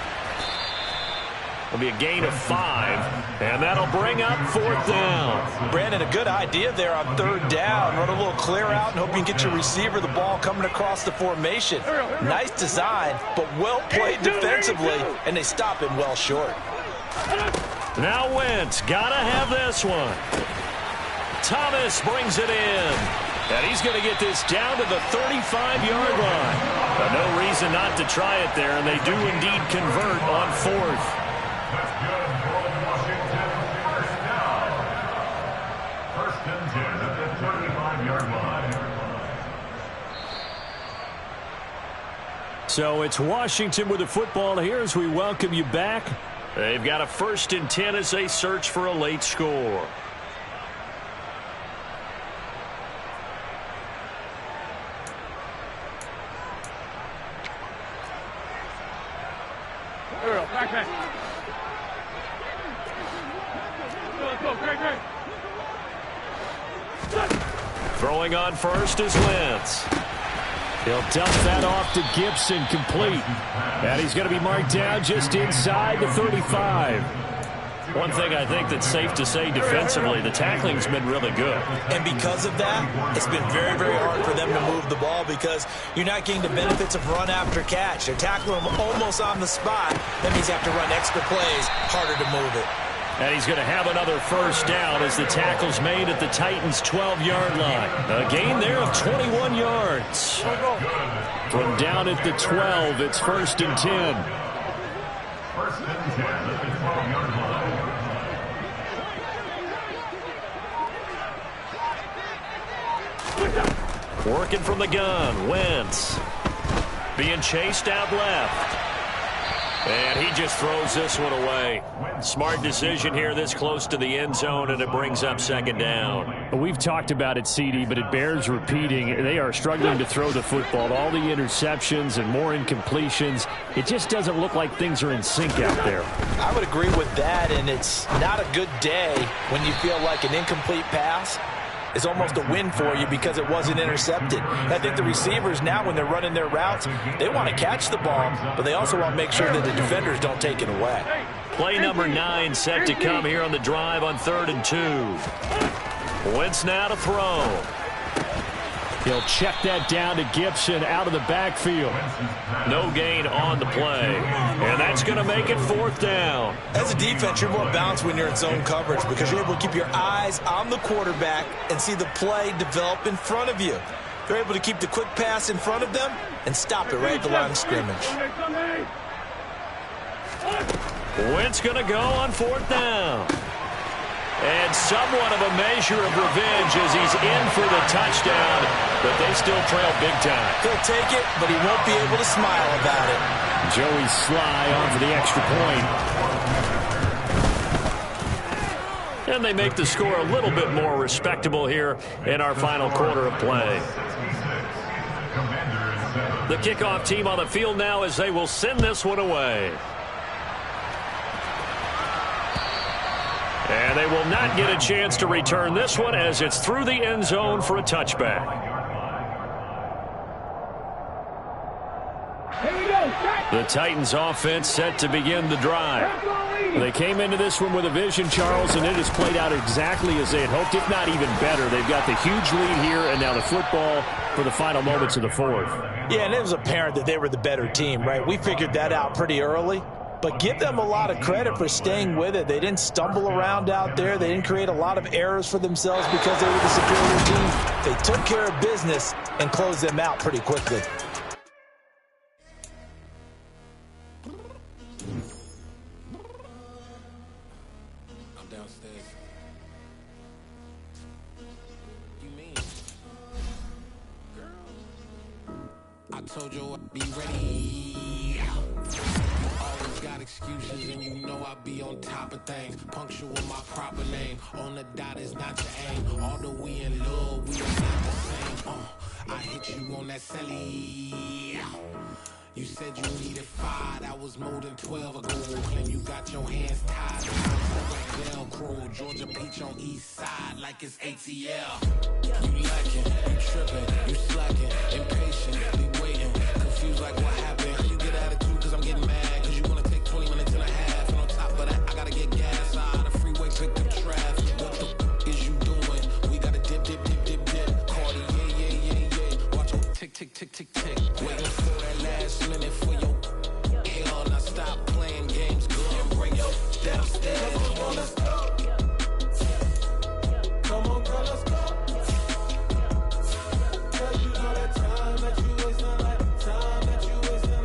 It'll be a gain of 5, and that'll bring up 4th down. Brandon, a good idea there on 3rd down. Run a little clear out and hope you can get your receiver the ball coming across the formation. Nice design, but well played defensively, and they stop him well short. Now Wentz, gotta have this one. Thomas brings it in. And he's going to get this down to the 35-yard line. But no reason not to try it there, and they do indeed convert on 4th. That's good for Washington. 1st down. 1st and 10 at the 35-yard line. So it's Washington with the football here as we welcome you back. They've got a 1st and 10 as they search for a late score. Throwing on first is Wentz. He'll dump that off to Gibson, complete. And he's going to be marked down just inside the 35. One thing I think that's safe to say defensively, the tackling's been really good. And because of that, it's been very, very hard for them to move the ball because you're not getting the benefits of run after catch. They're tackling them almost on the spot. That means you have to run extra plays, harder to move it. And he's going to have another 1st down as the tackle's made at the Titans' 12-yard line. A gain there of 21 yards. From down at the 12, it's 1st and 10. 1st and 10 at the 12-yard line. Working from the gun, Wentz. Being chased out left. And he just throws this one away. Smart decision here this close to the end zone, and it brings up 2nd down. We've talked about it, CD, but it bears repeating. They are struggling to throw the football. All the interceptions and more incompletions. It just doesn't look like things are in sync out there. I would agree with that, and it's not a good day when you feel like an incomplete pass is almost a win for you because it wasn't intercepted. And I think the receivers now, when they're running their routes, they want to catch the ball, but they also want to make sure that the defenders don't take it away. Play number 9 set to come here on the drive on 3rd and 2. Wentz now to throw. He'll check that down to Gibson out of the backfield. No gain on the play. And that's going to make it 4th down. As a defense, you're more balanced when you're in zone coverage because you're able to keep your eyes on the quarterback and see the play develop in front of you. They're able to keep the quick pass in front of them and stop it right at the line of scrimmage. Wentz going to go on 4th down. And somewhat of a measure of revenge as he's in for the touchdown, but they still trail big time. He'll take it, but he won't be able to smile about it. Joey Sly on for the extra point. And they make the score a little bit more respectable here in our final quarter of play. The kickoff team on the field now as they will send this one away. And they will not get a chance to return this one as it's through the end zone for a touchback. Here we go. The Titans offense set to begin the drive. They came into this one with a vision, Charles, and it has played out exactly as they had hoped, if not even better. They've got the huge lead here and now the football for the final moments of the 4th. Yeah, and it was apparent that they were the better team, right? We figured that out pretty early. But give them a lot of credit for staying with it. They didn't stumble around out there. They didn't create a lot of errors for themselves because they were the superior team. They took care of business and closed them out pretty quickly. I'm downstairs. You mean? Girl, I told you I'd be ready. Got excuses and you know I be on top of things. Punctual my proper name. On the dot is not your aim. Although we in love, we are not the same. I hit you on that celly. You said you needed 5. That was more than 12 ago. Claim you got your hands tied. Like Velcro. Georgia Peach on east side like it's ATL. You lacking, you tripping, you slacking, impatient, be waiting, confused like what happened. You get attitude cause I'm getting mad. 20 minutes and a half, and on top of that, I gotta get gas out of the freeway, pick up traffic. What the is you doing? We gotta dip. Cardi, yeah. Watch your tick. Waiting for that last minute for your hell. Now stop playing games, girl, and bring your downstairs. Come on, let's go. Come on, girl, let's go. Girl, you know that time that you wasting, like time that you wasting.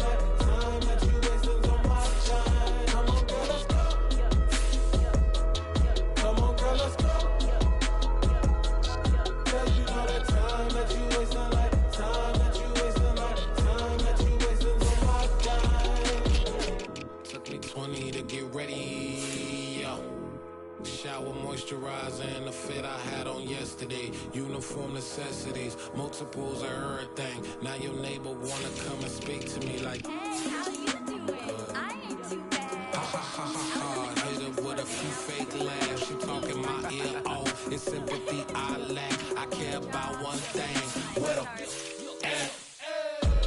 get ready. Shower moisturizer and the fit I had on yesterday. Uniform necessities, multiples of everything. Now your neighbor wanna come and speak to me like, hey, how you doing? I ain't too bad. Ha ha ha ha ha. Hit her with a few fake laughs. She talking my ear off. It's sympathy I lack. I care about one thing. Well,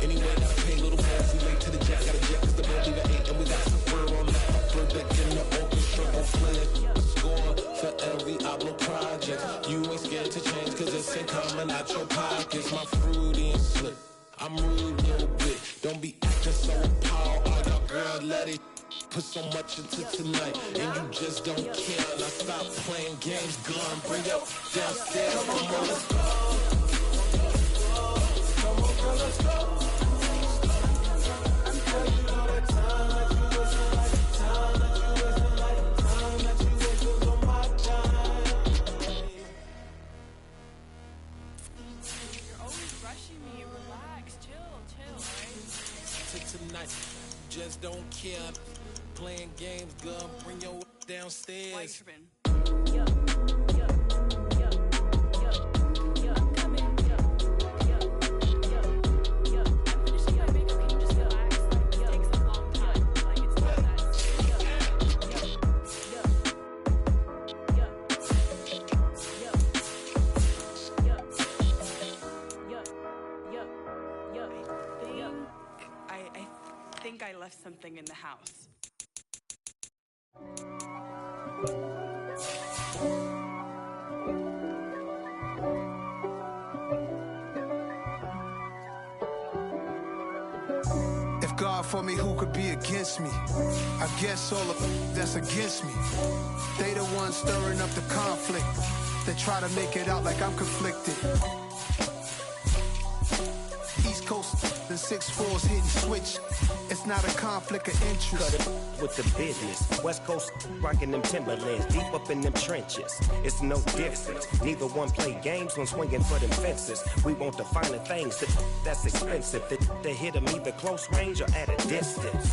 anyway, gotta pay little fast. We late to the jack. Got a jet cause the boat leave at 8. And we got some fur on the upper deck in the orchestra on flip. Score for every album project. You ain't scared to change cause it's ain't coming out your pockets. My fruity and slip. I'm rude a little bit. Don't be acting so appalled. All y'all girl, let it put so much into tonight. And you just don't care. Now stop playing games. Gun, bring up downstairs. Come on, let's go. Come on, girl, let's go. I'm telling you all the time that you wasn't like the time that you wasn't like the time that you wasn't on my time. You're always rushing me. Relax, chill, right? To tonight, just don't care. Playing games, gun, bring your downstairs. White tripping. Yo, yo, yo, yo, yo, I'm coming. Yo, yo, yo, yo. I'm finishing my makeup. Can you just relax? Like, it takes a long time. Like, it's not that. Yo, yo, yo, yo, yo, yo, yo, yo. I think I left something in the house. If God for me, who could be against me? I guess all of that's against me. They the ones stirring up the conflict. They try to make it out like I'm conflicted. East Coast and 6'4's hitting switch. It's not a conflict of interest. Cut it with the business. West Coast rocking them Timberlands, deep up in them trenches. It's no difference. Neither one play games when swinging for them fences. We want the finer things that's expensive. They hit them either close range or at a distance.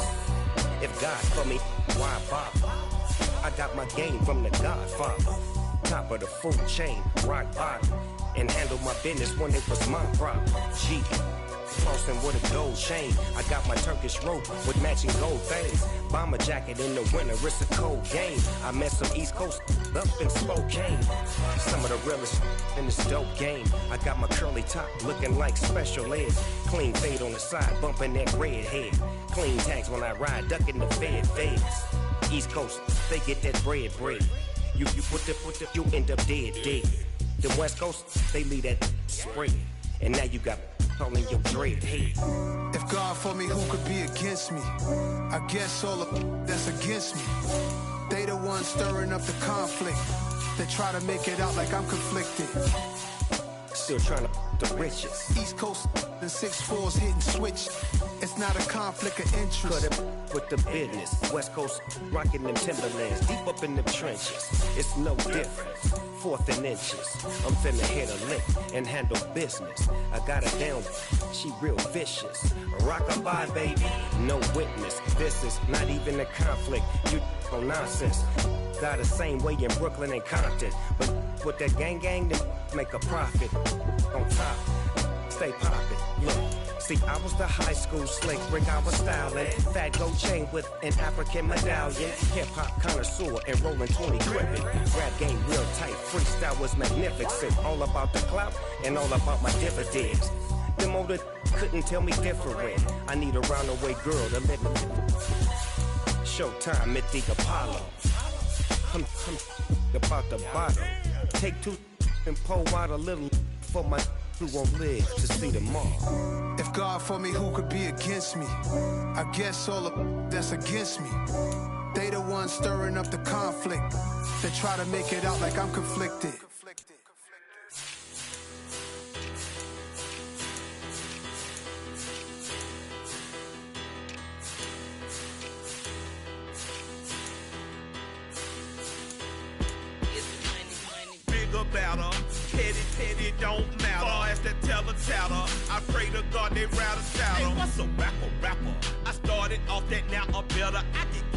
If God for me, why bother? I got my game from the Godfather. Top of the food chain, rock bottom. And handle my business when it was my problem. G. Flossing with a gold chain. I got my Turkish rope with matching gold things. Bomber jacket in the winter, it's a cold game. I met some East Coast up in Spokane. Some of the realest in this dope game. I got my curly top looking like special ed. Clean fade on the side, bumping that red head. Clean tags when I ride, ducking the feds. East Coast, they get that bread. You put the, you end up dead. The West Coast, they leave that spray. And now you got all in your dread head. If God for me, who could be against me? I guess all of that's against me. They the ones stirring up the conflict. They try to make it out like I'm conflicted. Still trying to the riches. East Coast and 6'4's hitting switch. It's not a conflict of interest. Cut it with the business. West Coast rocking them Timberlands, deep up in them trenches. It's no difference. Fourth and inches. I'm finna hit a lick and handle business. I got her down, she real vicious. Rockabye, baby, no witness. This is not even a conflict. You on nonsense. Got the same way in Brooklyn and Compton. But with that gang, then make a profit. On top, stay poppin'. Look. See, I was the high school slick brick, I was styling. Fat gold chain with an African medallion. Hip-hop connoisseur and rolling 20 gripping. Rap game real tight, freestyle was magnificent. All about the clout and all about my dividends. Them older couldn't tell me different. I need a roundaway girl to live with. Showtime at the Apollo. I'm about the bottom. Take two and pull out a little for my who won't live to see tomorrow. If God for me, who could be against me? I guess all of that's against me. They the ones stirring up the conflict. They try to make it out like I'm conflicted. Better, petty, don't matter. Far as the teller tatter, I pray to God they rather saddle. Hey, what's a rapper? I started off that, now I'm better. I can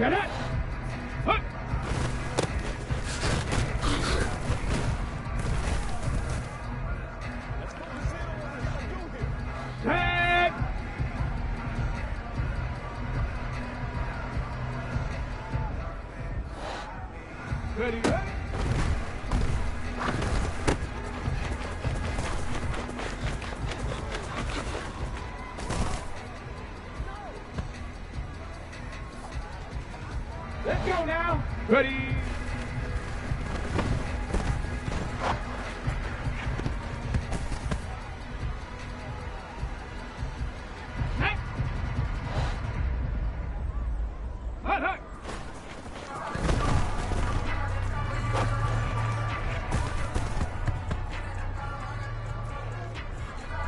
Get it. Hut. Set. Ready, ready. Let's go now. Ready. Hey. Hut, hut.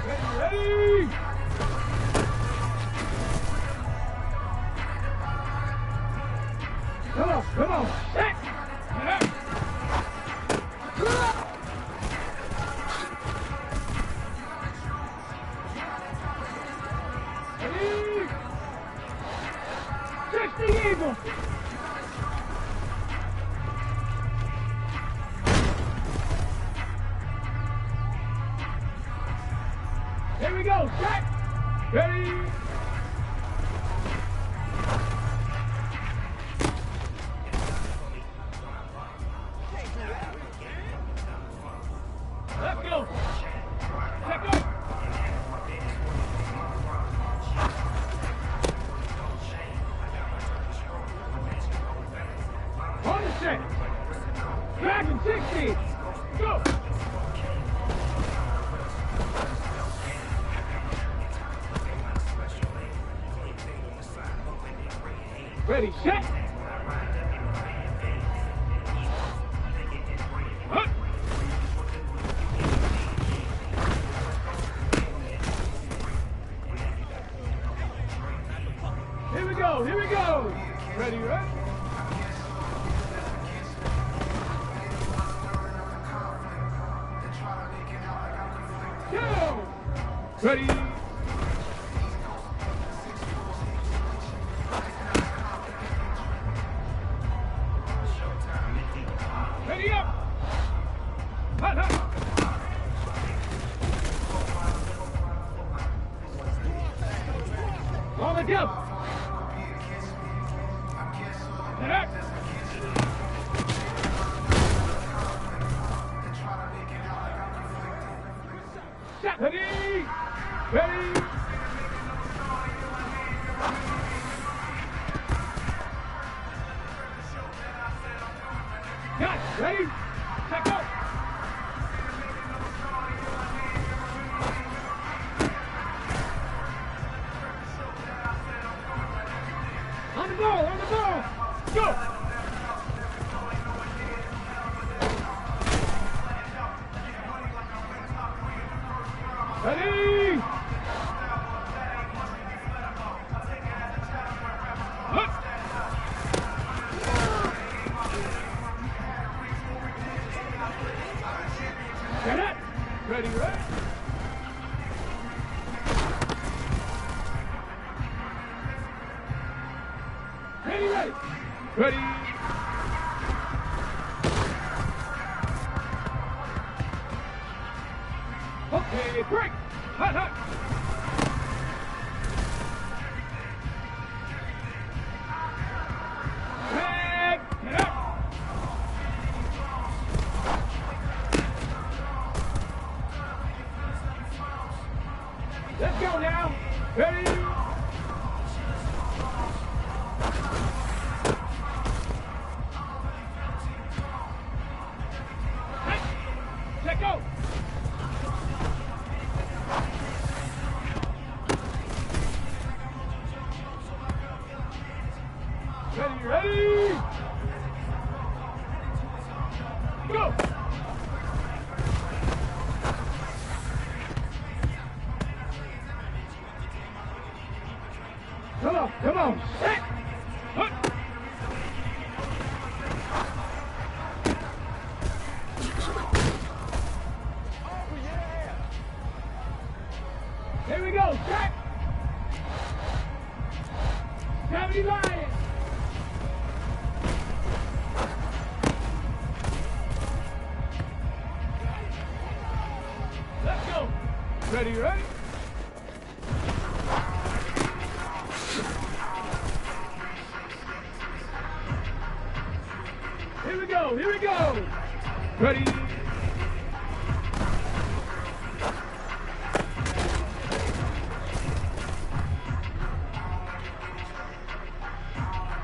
Ready, ready. Come on, come on. Set. Ready. 60 Eagle. Here we go. Set. Ready. Let's go. Let's go. On the set. Dragon 60. Go. Ready, set. Hut. Here we go, here we go. Ready, ready? Go. Ready. Ready up. Hut, hut. On the jump. Set. Set. Ready. Ready. Got it. Ready. Set. Go. On the ball, on the ball. Go. Ready. Hut. Get it. Ready, ready. Ready, ready. Ready. Okay, break. Hut, hut. Head. Get up. Let's go now. Ready. Let go. Ready, ready. Go. Come on, come on. Set. Hut. Here we go, set. 70 Lions. Ready, ready? Here we go, here we go. Ready?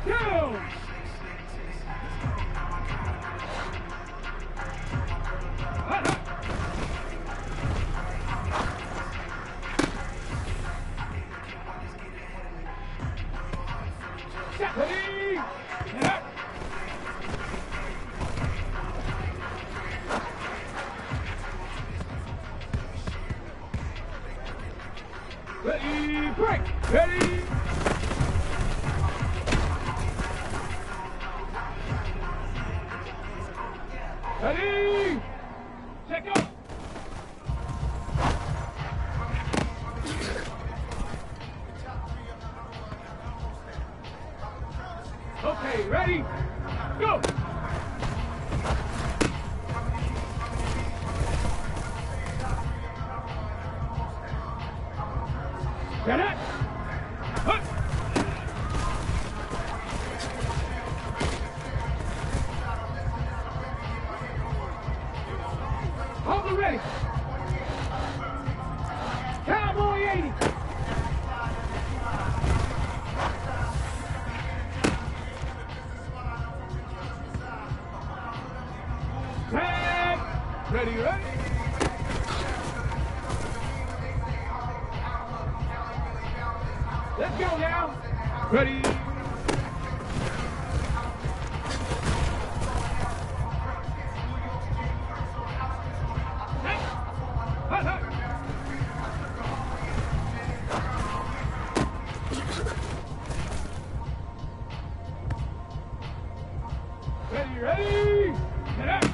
Go! Ready? Yeah. Ready, break! Ready! Ready! Check up! Okay, ready? Go! Get it? Hup. Hold it ready. Cowboy 80. Tag. Ready, ready. Let's go now. Ready. Hey. Hut, hut. Ready, ready. Get up.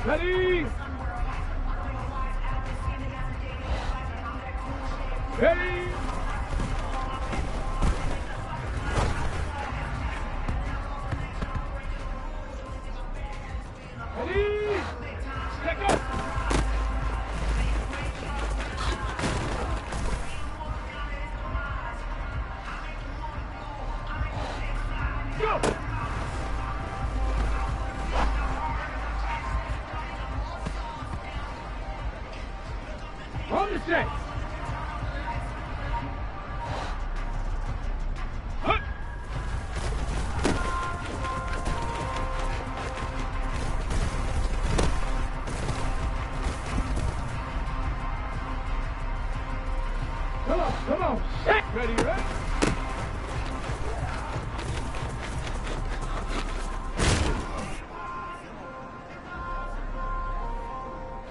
Ready? Ready? Ready? Check up. Go! On the set. Hut. Come on, set. Ready, ready.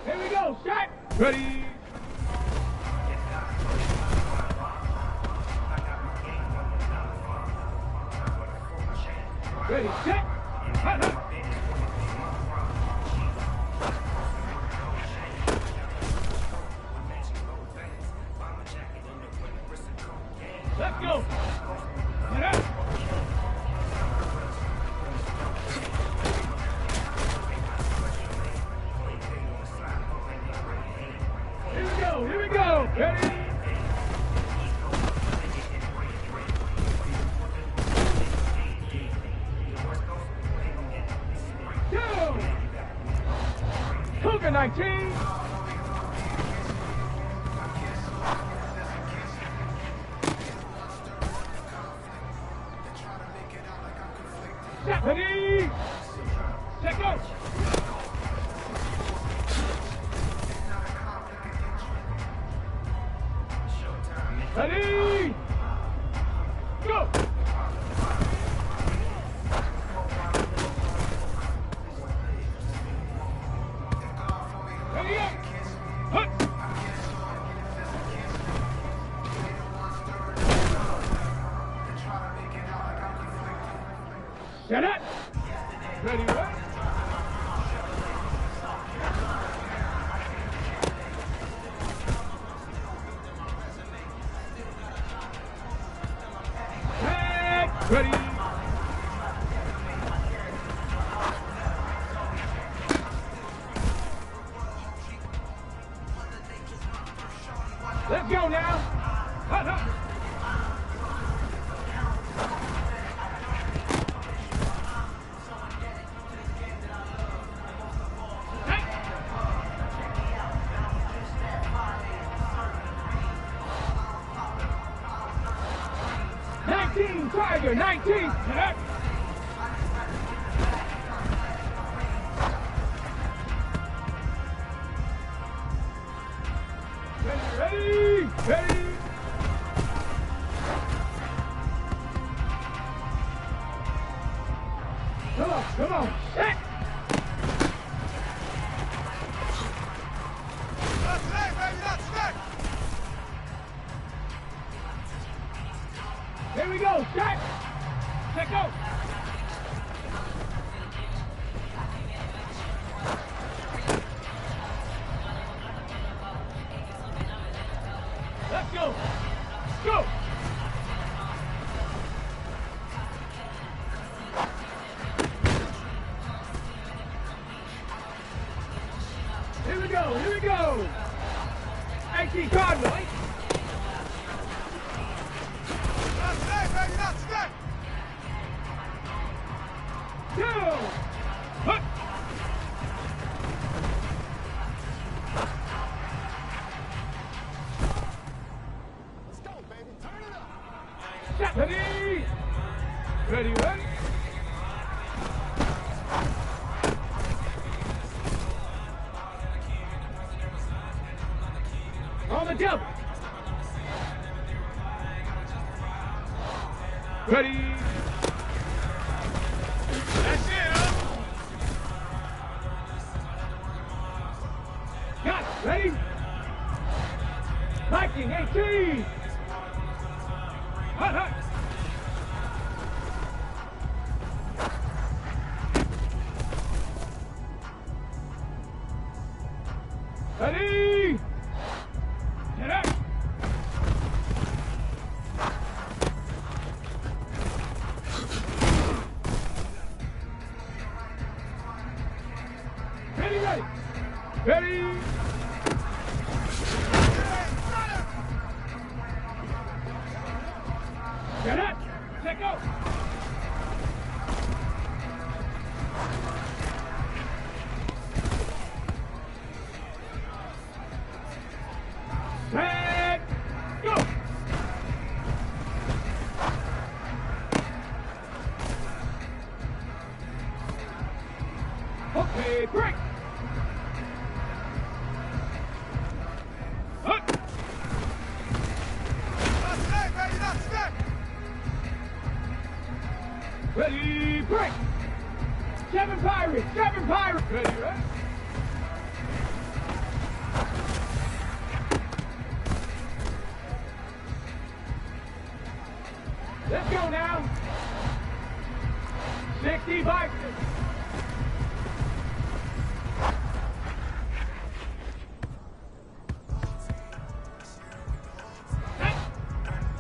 Here we go, set. Ready. Ready, set. Hut, hut. Let's go. Get up. Here we go, here we go. Ready? Go! Cougar 19. Ready? Set, go! Ready? Go! Ready up! Hut! Set it! Ready, ready? Ready? Let's go now. Hut, hut. Tiger, 19. Ready, ready. Come on, set. Here we go, set. Let go. Let's go. Go. Here we go. Here we go. 18 Cardinal. Ready! Ready, ready! On the double! Ready! That's it, huh? Got it! Ready? Viking 18! Hut, hut! Ready! Get up! Ready, ready! Ready! Get up! Let go! Set, go! Okay, break! Up! Ready, break! 7 Pirates! 7 Pirates! Ready, right? Let's go now. 60 Vikings.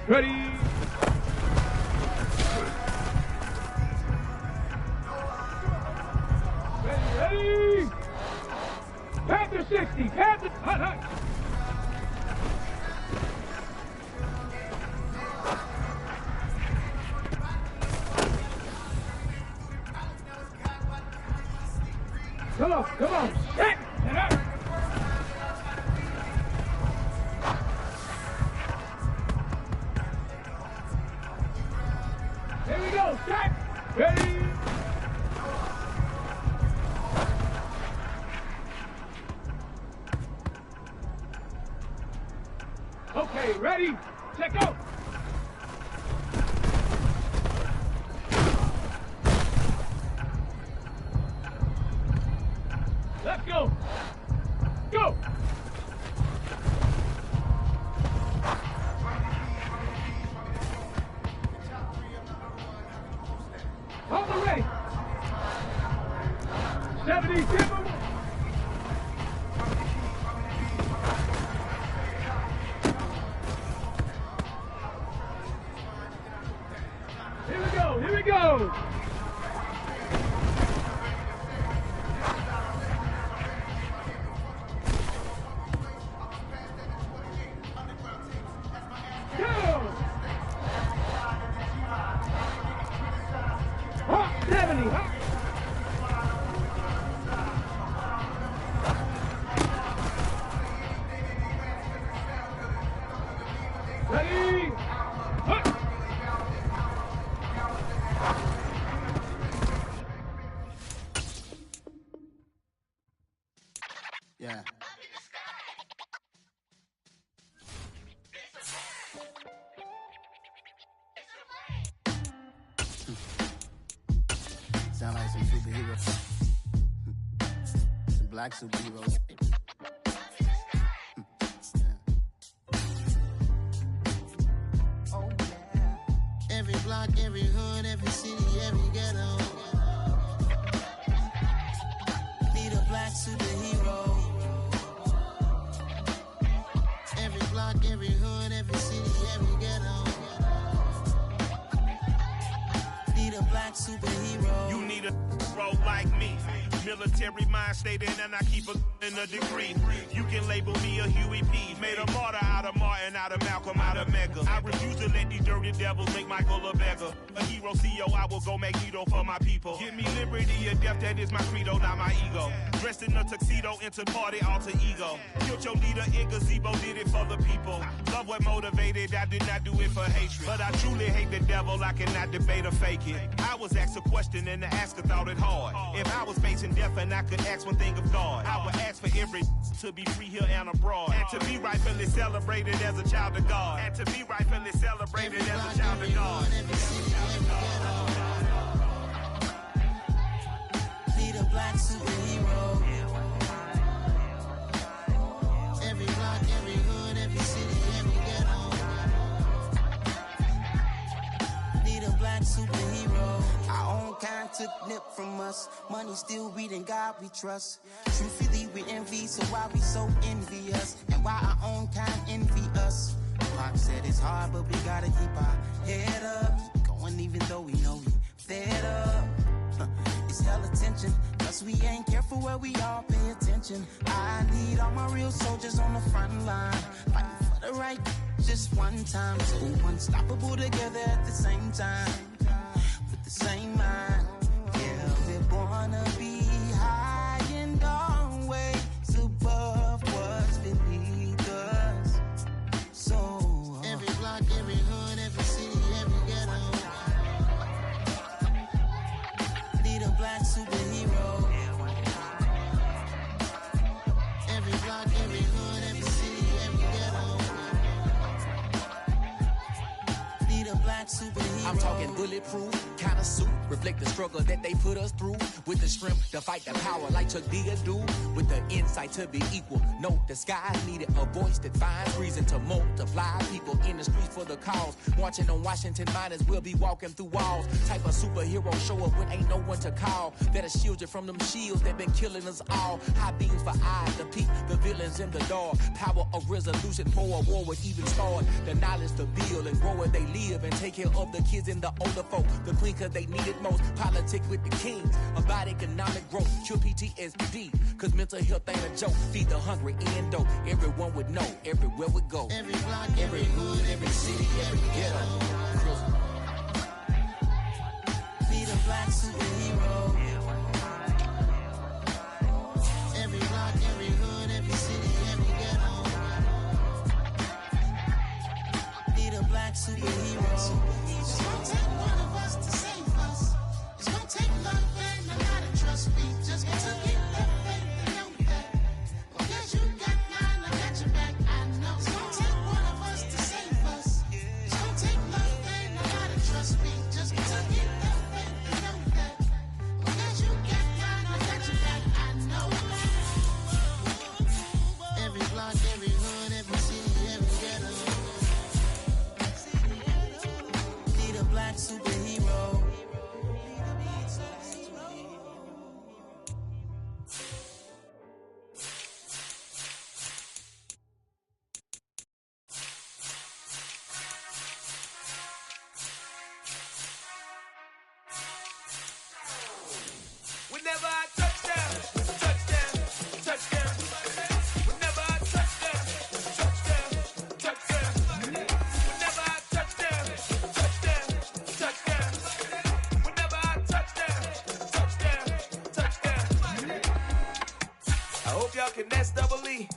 Ready. Ready. Panther 60. Panther. Hut, hut. Come on, come on. Set. And up. Here we go. Set. Ready. Okay, ready. Set, go. Let's go. Go. Hold the ready. 70 Timber. Ready? Yeah. Sound like some superheroes. Some black superheroes. Oh, yeah. Every block, every hood, every city, every ghetto. Need a black superhero. Every block, every hood, every city, every ghetto. Need a black superhero. You need a role like me. Military mind stated, and I keep in a degree. You can label me a Huey P. Made a martyr out of Martin, out of Malcolm, out of Mega. I refuse to let these dirty devils make Michael a beggar. A hero CEO, I will go Magneto for my people. Give me liberty or death, that is my credo, not my ego. Dressed in a tuxedo, into party, alter ego. Killed your leader in gazebo, did it for the people. Love what motivated, I did not do it for hatred. But I truly hate the devil, I cannot debate or fake it. I was asked a question and the asker thought it hard. If I was facing death and I could ask one thing of God, I would ask for every to be free here and abroad, and to be rightfully celebrated as a child of God, and to be rightfully celebrated as a child of God. Need a black superhero. Every block, every hood, every city, every ghetto. Need a black superhero. Our own kind took nip from us. Money still reading God we trust. Truthfully we envy, so why we so envious? And why our own kind envy us? Pac said it's hard, but we gotta keep our head up. Going even though we know we fed up. It's hell attention, cause we ain't careful where we all pay attention. I need all my real soldiers on the front line, fighting for the right just one time. So unstoppable together at the same time, with the same mind. Yeah, we're born to be high and always above what's beneath us. So every block, every hood, every city, every ghetto. Need a black superhero. Every block, every hood, every city, every ghetto. Need a black superhero. I'm talking bulletproof kind of suit, reflect the struggle that they put us through, with the strength to fight the power like Chuck D do, with the insight to be equal. No, the skies needed a voice that finds reason to multiply people in the streets for the cause. Marching on Washington miners, we'll be walking through walls. Type of superhero show up when ain't no one to call. That'll shield you from them shields that been killing us all. High beams for eyes to peek the villains in the dark. Power of resolution for a war would even start. The knowledge to build and grow where they live, and take care of the kids and the older folk. The queen cause they need it most. Politics with the kings about economic growth. Cure PTSD cause mental health ain't a joke. Feed the hungry and dope. Everyone would know everywhere we go. Every block, every hood, every city, every ghetto. Need a black superhero. Every block, every hood, every city, every ghetto. Need a black superhero. It's gonna take one of us to save us. It's gonna take love and a lot of trust. We just gotta get that faith and know that. Well, guess you got mine, I got your back, I know. It's gonna take one of us to save us. It's gonna take love and a lot of trust. We just gotta get that faith and know that. Well, guess you got mine, I got your back, I know. Every block, every hood, every city, every ghetto. Need a black superhero. Whenever I touch down, touchdown, touchdown. Whenever I touch down, touchdown, touchdown. Whenever I touch down, touchdown, touchdown. Whenever I touch down, touchdown, touchdown. I hope y'all can nest double E,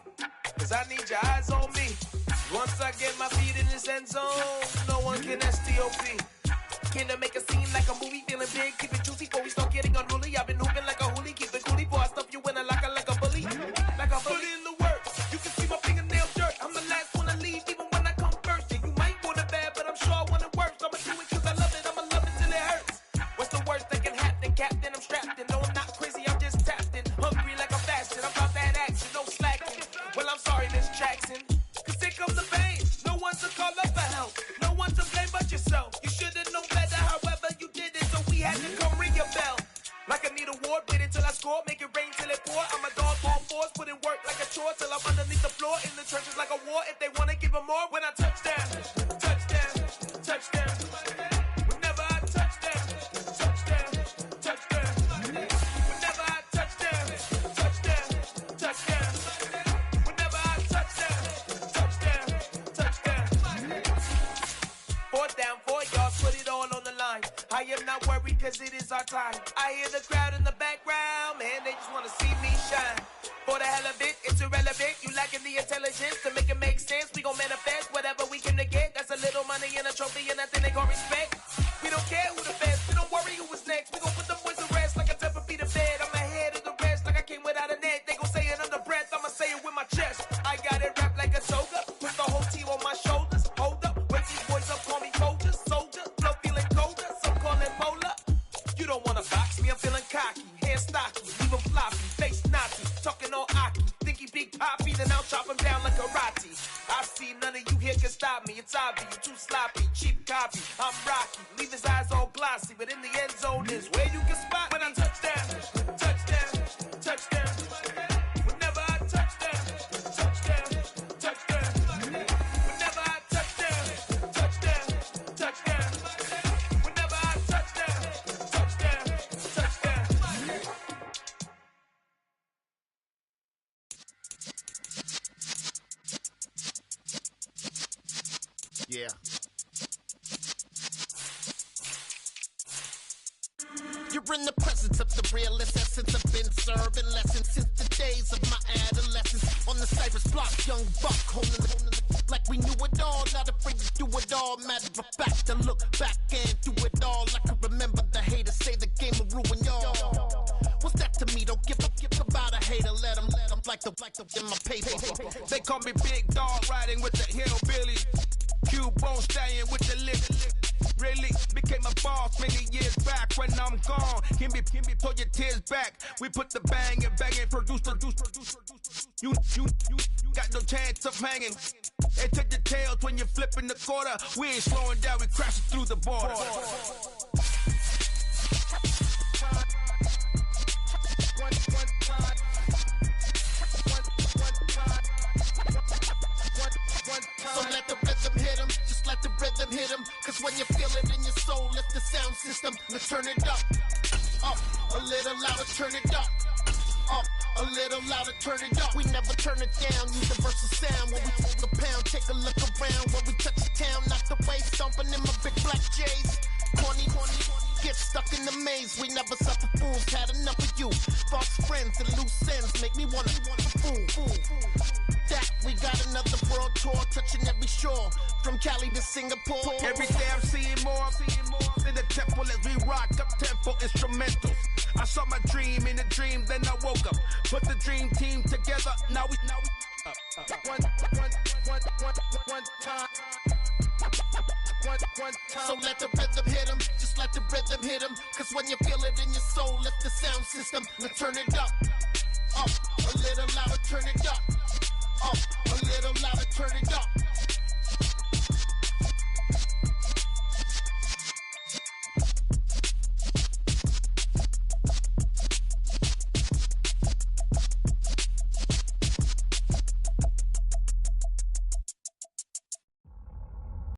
cause I need your eyes on me. Once I get my feet in this end zone, no one can STOP. Came to make a scene like a movie, feeling big, keep it juicy before we start getting unruly. I've been hooping like a hoolie, keep it coolie before I stuff you in a locker like a bully. Like a bully in the work, you can see my fingernail dirt. I'm the last one to leave, even when I come first. Yeah, you might want it bad, but I'm sure I want it worse. I'ma do it cause I love it, I'ma love it till it hurts. What's the worst that can happen, Captain? I'm strapped in, no I'm not crazy, I'm just tapped in. Hungry like I'm fasting, I'm about that action, no slacking. Well, I'm sorry, Miss Jackson, cause here comes the pain. No one to call up for help, no one to blame but yourself. You should've known better, however you did it, so we had to come ring your bell. Like I need a ward, wait until I score, make it rain till it pour. I'm a dog, all fours, put in work like a chore till I'm underneath the floor. In the trenches like a war, if they wanna give them more. When I touch down, touchdown, touchdown. Whenever I touch down, touchdown, touchdown. Whenever I touch down, touchdown, touchdown. Whenever I touch down, touchdown, touchdown. 4th down, 4 yards, put it all on the line. I am not worried cause it is our time. I hear the crowd in the background, man, they just wanna see me shine. For the hell of it, it's irrelevant. You lacking the intelligence to make it make sense. We gon' manifest whatever we came to get. That's a little money and a trophy and nothing they gon' respect. We don't care who the best, we don't worry who was next. We gon' put them boys to rest like a 10 feet of bed. I'm ahead of the rest like I came without a net. They gon' say it under breath, I'ma say it with my chest. I got it wrapped like a toga, put the whole team on my shoulders. Hold up, wake these boys up, call me soldier, soldier. Flow feeling colder, some call it polar. You don't wanna box me, I'm feeling cocky. Hair stocky, even floppy, face Nazi. Talking all Aki, think he big poppy, then I'll chop him down like karate. I see none of you here can stop me. It's obvious, you too sloppy, cheap copy. I'm Rocky, leave his eyes all glossy, but in the end zone is where you can spot when I touch down, touchdown, touchdown. Whenever I touch down, touchdown, touchdown. Whenever I touch down, touchdown, touchdown. Whenever I touch down, touchdown, touchdown. Yeah. You're in the presence of the realest essence. I've been serving lessons since the days of my adolescence. On the Cypress block, young buck holding the like we knew it all, not afraid to do it all. Matter of fact, to look back and do it all. I can remember the haters say the game will ruin y'all. What's that to me? Don't give about a hater. Let them like the in my paper. They call me Big Dog, riding with the hillbilly. Cubone staying with the lip. Really became a boss many years back. When I'm gone, can be pull your tears back. We put the bang and produce. You got no chance of hanging. They take the tails when you're flipping the quarter. We ain't slowing down, we crashing through the border. So let the rhythm hit him, just let the rhythm hit him. Cause when you feel it in your soul, lift the sound system. Now turn it up, a little louder, turn it up. A little louder, turn it up. We never turn it down, universal sound. When we take a pound, take a look around. When we touch the town, knock the way, stomping in my big black J's. Corny, get stuck in the maze. We never suffer fools, had enough of you. False friends and loose ends make me wanna fool. That we got another world tour, touching every shore, from Cali to Singapore. Every day I'm seeing more in the temple as we rock up tempo instrumentals. I saw my dream in a dream, then I woke up. Put the dream team together, now we one time. So let the rhythm hit him, just let the rhythm hit him. Cause when you feel it in your soul, lift the sound system. Now turn it up, a little louder, turn it up.